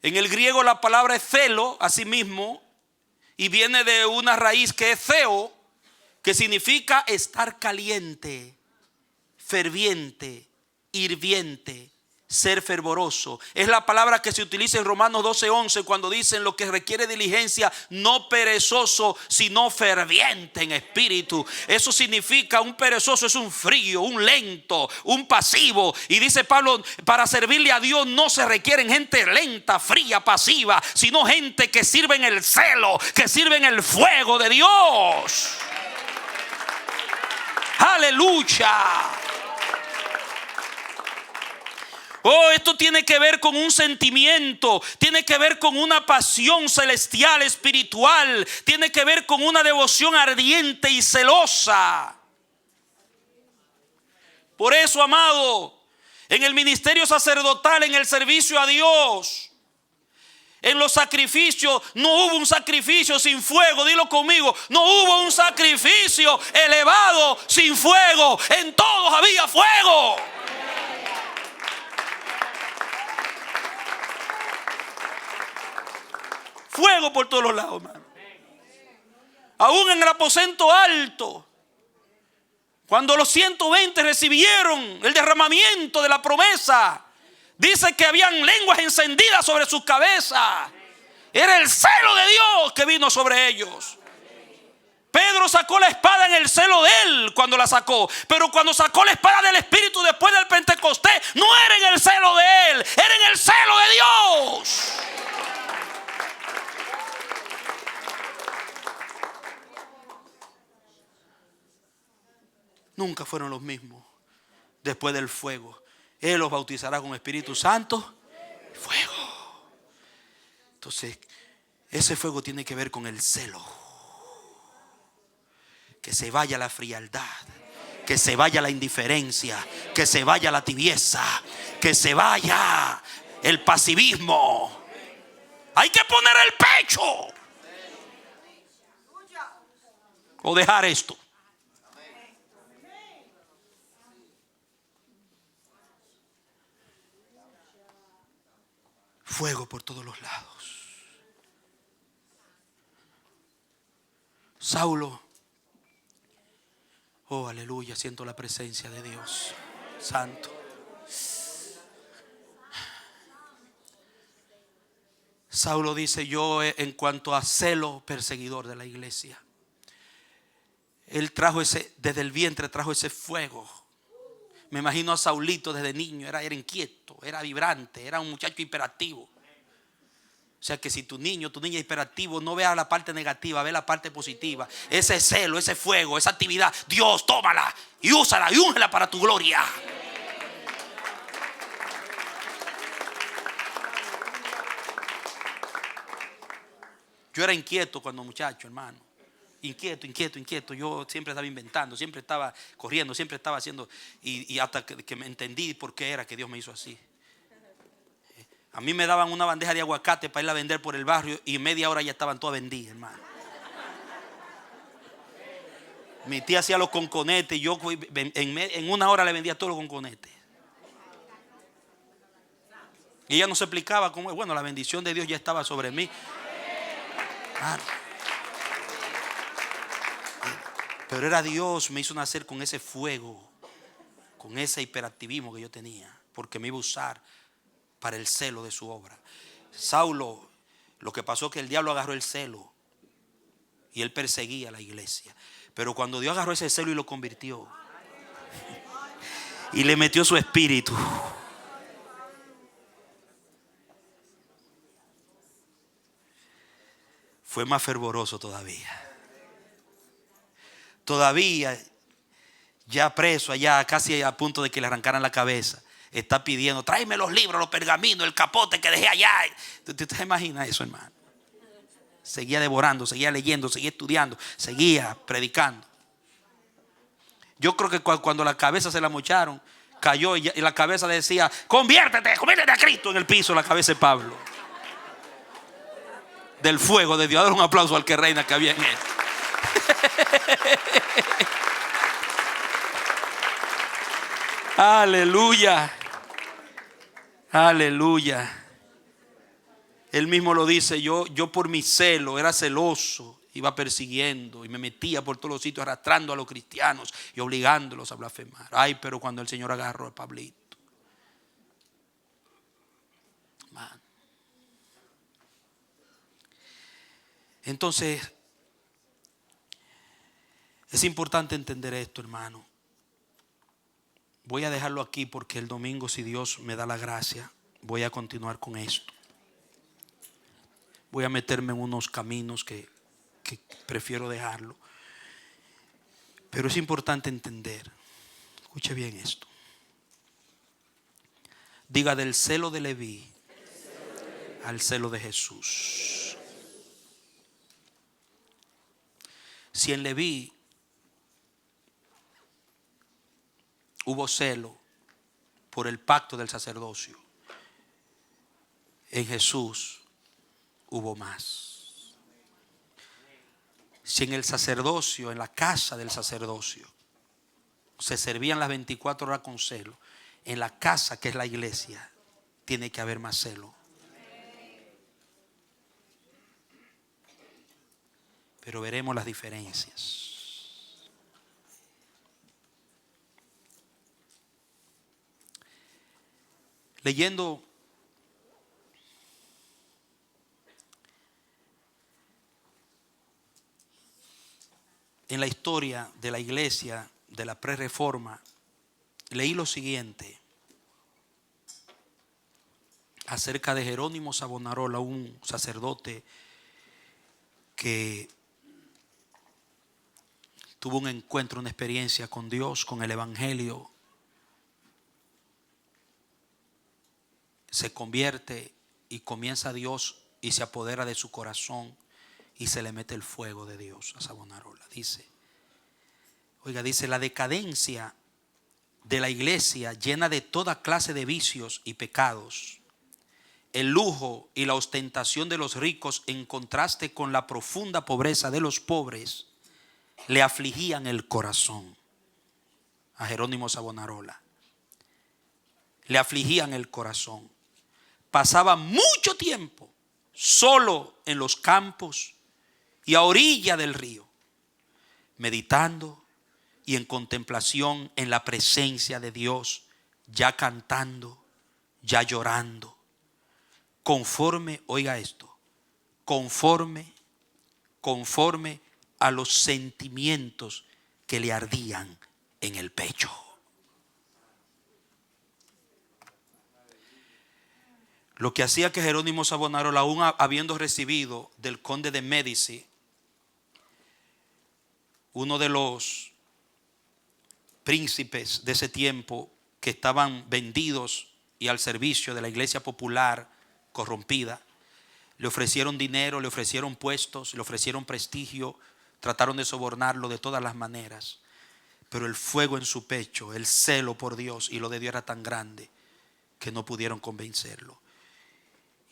S1: En el griego la palabra es celo, asimismo, y viene de una raíz que es theo, que significa estar caliente, ferviente, hirviente, ser fervoroso. Es la palabra que se utiliza en Romanos 12:11 cuando dicen: lo que requiere diligencia, no perezoso, sino ferviente en espíritu. Eso significa, un perezoso es un frío, un lento, un pasivo. Y dice Pablo, para servirle a Dios no se requieren gente lenta, fría, pasiva, sino gente que sirve en el celo, que sirve en el fuego de Dios. Aleluya. Oh, esto tiene que ver con un sentimiento, tiene que ver con una pasión celestial, espiritual, tiene que ver con una devoción ardiente y celosa. Por eso, amado, en el ministerio sacerdotal, en el servicio a Dios, en los sacrificios, no hubo un sacrificio sin fuego. Dilo conmigo, no hubo un sacrificio elevado sin fuego. En todos había fuego. Fuego por todos los lados, hermano. Aún en el aposento alto, cuando los 120 recibieron el derramamiento de la promesa, dice que habían lenguas encendidas sobre sus cabezas. Era el celo de Dios que vino sobre ellos. Pedro sacó la espada en el celo de él cuando la sacó. Pero cuando sacó la espada del Espíritu después del Pentecostés, no era en el celo de él, era en el celo de Dios. Nunca fueron los mismos después del fuego. Él los bautizará con Espíritu Santo y fuego. Entonces, ese fuego tiene que ver con el celo. Que se vaya la frialdad, que se vaya la indiferencia, que se vaya la tibieza, que se vaya el pasivismo. Hay que poner el pecho o dejar esto. Fuego por todos los lados. Saulo, oh aleluya, siento la presencia de Dios santo. Saulo dice: yo, en cuanto a celo, perseguidor de la iglesia. Él trajo desde el vientre trajo ese fuego. Me imagino a Saulito desde niño, era inquieto, era vibrante, era un muchacho hiperactivo. O sea que si tu niña es hiperactivo, no vea la parte negativa, ve la parte positiva. Ese celo, ese fuego, esa actividad, Dios, tómala y úsala y úngela para tu gloria. Yo era inquieto cuando muchacho, hermano. Inquieto. Yo siempre estaba inventando, siempre estaba corriendo, siempre estaba haciendo. Y hasta que me entendí por qué era que Dios me hizo así. A mí me daban una bandeja de aguacate para irla a vender por el barrio y en media hora ya estaban todas vendidas, hermano. Mi tía hacía los conconetes y yo en una hora le vendía todos los conconetes. Y ella no se explicaba cómo. Bueno, la bendición de Dios ya estaba sobre mí. Hermano. Pero era Dios, me hizo nacer con ese fuego, con ese hiperactivismo que yo tenía, porque me iba a usar para el celo de su obra. Saulo, lo que pasó es que el diablo agarró el celo y él perseguía a la iglesia. Pero cuando Dios agarró ese celo y lo convirtió y le metió su espíritu, fue más fervoroso todavía. Todavía, ya preso allá, casi a punto de que le arrancaran la cabeza, está pidiendo: tráeme los libros, los pergaminos, el capote que dejé allá. ¿Usted se imagina eso, hermano? Seguía devorando, seguía leyendo, seguía estudiando, seguía predicando. Yo creo que cuando la cabeza se la mocharon, cayó y la cabeza le decía: conviértete a Cristo. En el piso la cabeza de Pablo. Del fuego de Dios. Dar un aplauso al que reina que había en él. Aleluya. Aleluya. Él mismo lo dice: yo por mi celo era celoso, iba persiguiendo y me metía por todos los sitios arrastrando a los cristianos y obligándolos a blasfemar. Ay, pero cuando el Señor agarró a Pablito, man. Entonces es importante entender esto, hermano. Voy a dejarlo aquí porque el domingo, si Dios me da la gracia, voy a continuar con esto. Voy a meterme en unos caminos que prefiero dejarlo. Pero es importante entender. Escuche bien esto. Diga: del celo de Leví al celo de Jesús. Si en Leví hubo celo por el pacto del sacerdocio, en Jesús hubo más. Si en el sacerdocio, en la casa del sacerdocio, se servían las 24 horas con celo, en la casa que es la iglesia tiene que haber más celo. Pero veremos las diferencias. Leyendo en la historia de la iglesia de la prerreforma, leí lo siguiente acerca de Jerónimo Savonarola, un sacerdote que tuvo un encuentro, una experiencia con Dios, con el evangelio. Se convierte y comienza Dios y se apodera de su corazón y se le mete el fuego de Dios a Savonarola. Dice, la decadencia de la iglesia llena de toda clase de vicios y pecados, el lujo y la ostentación de los ricos en contraste con la profunda pobreza de los pobres, le afligían el corazón a Jerónimo Savonarola. Le afligían el corazón. Pasaba mucho tiempo solo en los campos y a orilla del río, meditando y en contemplación en la presencia de Dios, ya cantando, ya llorando, conforme, oiga esto, conforme a los sentimientos que le ardían en el pecho. Lo que hacía que Jerónimo Savonarola, aún habiendo recibido del conde de Médici, uno de los príncipes de ese tiempo que estaban vendidos y al servicio de la iglesia popular corrompida, le ofrecieron dinero, le ofrecieron puestos, le ofrecieron prestigio, trataron de sobornarlo de todas las maneras, pero el fuego en su pecho, el celo por Dios y lo de Dios era tan grande que no pudieron convencerlo.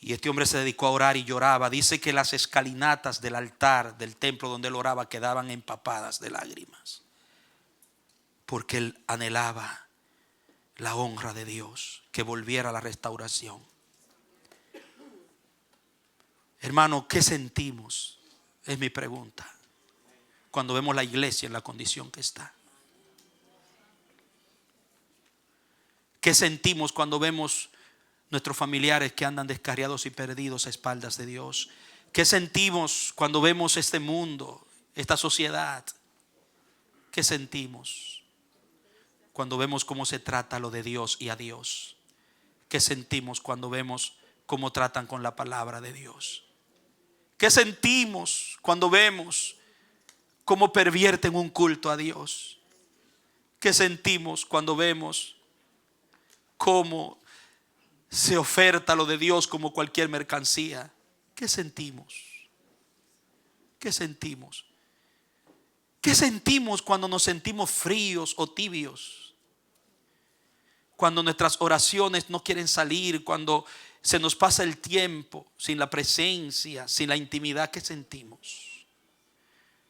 S1: Y este hombre se dedicó a orar y lloraba. Dice que las escalinatas del altar del templo donde él oraba quedaban empapadas de lágrimas, porque él anhelaba la honra de Dios, que volviera a la restauración. Hermano, ¿qué sentimos? Es mi pregunta. cuando vemos la iglesia en la condición que está? ¿Qué sentimos cuando vemos nuestros familiares que andan descarriados y perdidos a espaldas de Dios? ¿Qué sentimos cuando vemos este mundo, esta sociedad? ¿Qué sentimos cuando vemos cómo se trata lo de Dios y a Dios? ¿Qué sentimos cuando vemos cómo tratan con la palabra de Dios? ¿Qué sentimos cuando vemos cómo pervierten un culto a Dios? ¿Qué sentimos cuando vemos cómo se oferta lo de Dios como cualquier mercancía? ¿Qué sentimos? ¿Qué sentimos? ¿Qué sentimos cuando nos sentimos fríos o tibios? Cuando nuestras oraciones no quieren salir, cuando se nos pasa el tiempo sin la presencia, sin la intimidad. ¿Qué sentimos?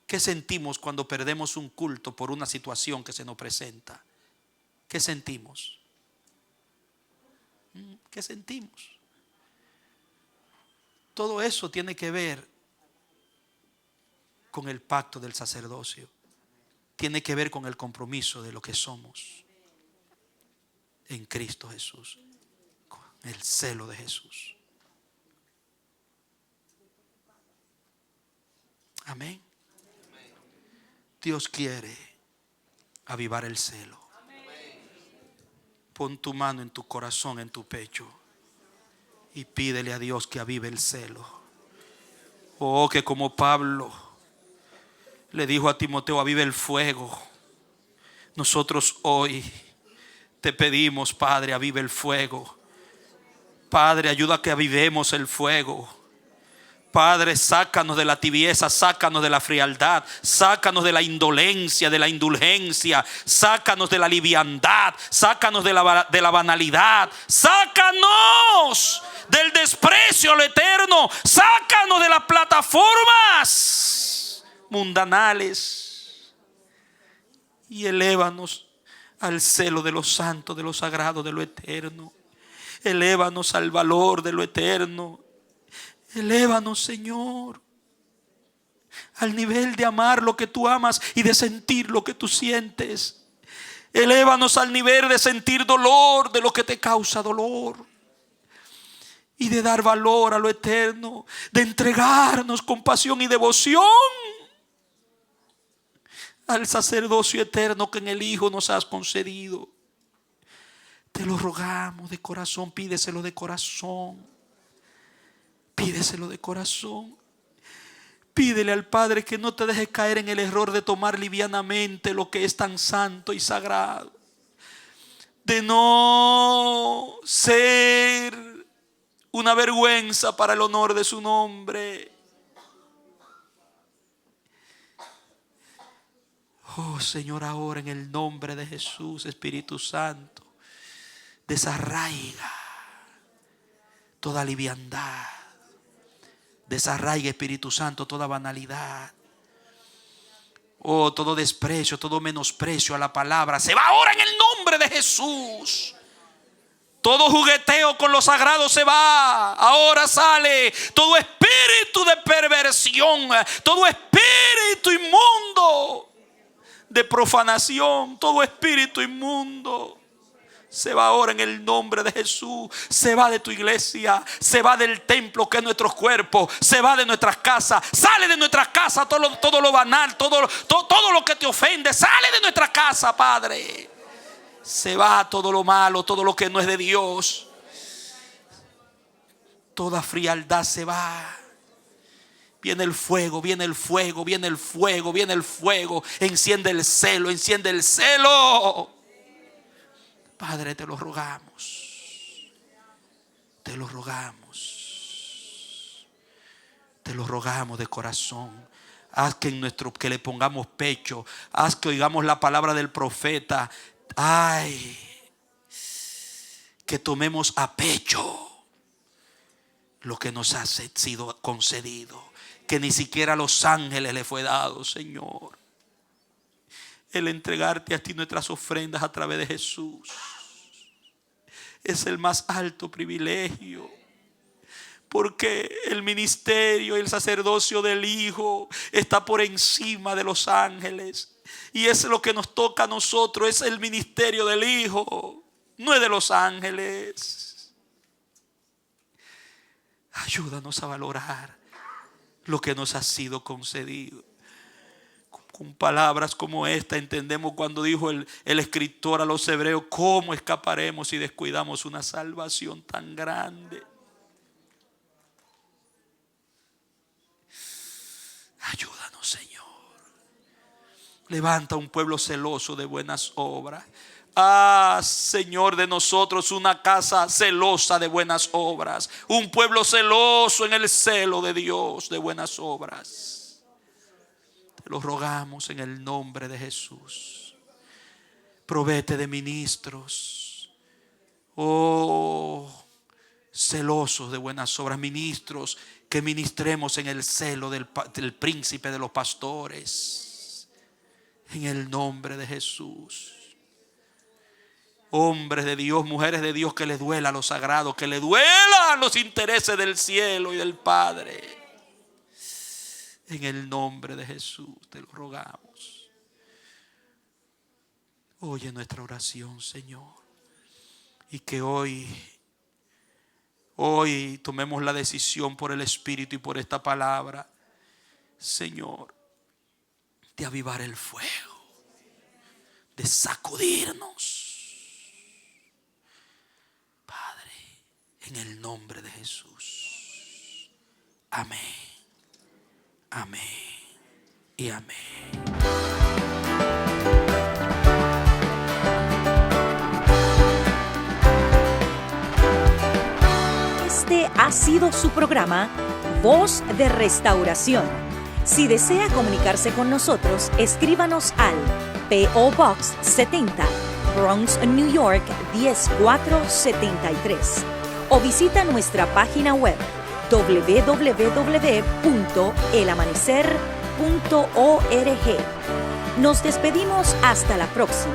S1: ¿Qué sentimos cuando perdemos un culto por una situación que se nos presenta? ¿Qué sentimos? ¿Qué sentimos? Todo eso tiene que ver con el pacto del sacerdocio. Tiene que ver con el compromiso de lo que somos en Cristo Jesús, con el celo de Jesús. Amén. Dios quiere avivar el celo. Pon tu mano en tu corazón, en tu pecho, y pídele a Dios que avive el celo. Oh, que como Pablo le dijo a Timoteo, avive el fuego. Nosotros hoy te pedimos, Padre, avive el fuego. Padre, ayuda a que avivemos el fuego. Padre, sácanos de la tibieza, sácanos de la frialdad, sácanos de la indolencia, de la indulgencia, sácanos de la liviandad, sácanos de la banalidad, sácanos del desprecio a lo eterno, sácanos de las plataformas mundanales y elévanos al celo de lo santo, de lo sagrado, de lo eterno. Elévanos al valor de lo eterno. Elévanos, Señor, al nivel de amar lo que tú amas y de sentir lo que tú sientes. Elévanos al nivel de sentir dolor de lo que te causa dolor. Y de dar valor a lo eterno, de entregarnos con pasión y devoción al sacerdocio eterno que en el Hijo nos has concedido. Te lo rogamos de corazón, pídeselo de corazón. Pídeselo de corazón. Pídele al Padre que no te deje caer en el error de tomar livianamente lo que es tan santo y sagrado. De no ser una vergüenza para el honor de su nombre. Oh Señor, ahora en el nombre de Jesús, Espíritu Santo, desarraiga toda liviandad. Desarraiga, Espíritu Santo, toda banalidad. Oh, todo desprecio, todo menosprecio a la palabra. Se va ahora en el nombre de Jesús. Todo jugueteo con lo sagrado se va. Ahora sale todo espíritu de perversión, todo espíritu inmundo de profanación, todo espíritu inmundo. Se va ahora en el nombre de Jesús. Se va de tu iglesia. Se va del templo que es nuestro cuerpo. Se va de nuestras casas. Sale de nuestras casas todo lo banal, todo lo que te ofende. Sale de nuestra casa, Padre. Se va todo lo malo, todo lo que no es de Dios. Toda frialdad se va. Viene el fuego, viene el fuego, viene el fuego, viene el fuego. Enciende el celo, enciende el celo. Padre, te lo rogamos. Te lo rogamos. Te lo rogamos de corazón. Haz que que le pongamos pecho. Haz que oigamos la palabra del profeta. Ay, que tomemos a pecho lo que nos ha sido concedido, que ni siquiera a los ángeles le fue dado, Señor. El entregarte a ti nuestras ofrendas a través de Jesús es el más alto privilegio. Porque el ministerio y el sacerdocio del Hijo está por encima de los ángeles. Y es lo que nos toca a nosotros, es el ministerio del Hijo, no es de los ángeles. Ayúdanos a valorar lo que nos ha sido concedido. Con palabras como esta entendemos cuando dijo el escritor a los hebreos: ¿cómo escaparemos si descuidamos una salvación tan grande? Ayúdanos, Señor. Levanta un pueblo celoso de buenas obras. Señor, de nosotros una casa celosa de buenas obras. Un pueblo celoso en el celo de Dios de buenas obras. Te lo rogamos en el nombre de Jesús. Provéete de ministros. Celosos de buenas obras. Ministros que ministremos en el celo del príncipe de los pastores. En el nombre de Jesús. Hombres de Dios, mujeres de Dios, que les duela lo sagrado, que les duelan los intereses del cielo y del Padre. En el nombre de Jesús te lo rogamos. Oye nuestra oración, Señor. Y que hoy tomemos la decisión por el Espíritu y por esta palabra, Señor, de avivar el fuego, de sacudirnos. En el nombre de Jesús. Amén. Amén. Y amén.
S2: Este ha sido su programa Voz de Restauración. Si desea comunicarse con nosotros, escríbanos al P.O. Box 70, Bronx, New York 10473. O visita nuestra página web www.elamanecer.org. Nos despedimos hasta la próxima.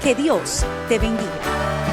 S2: Que Dios te bendiga.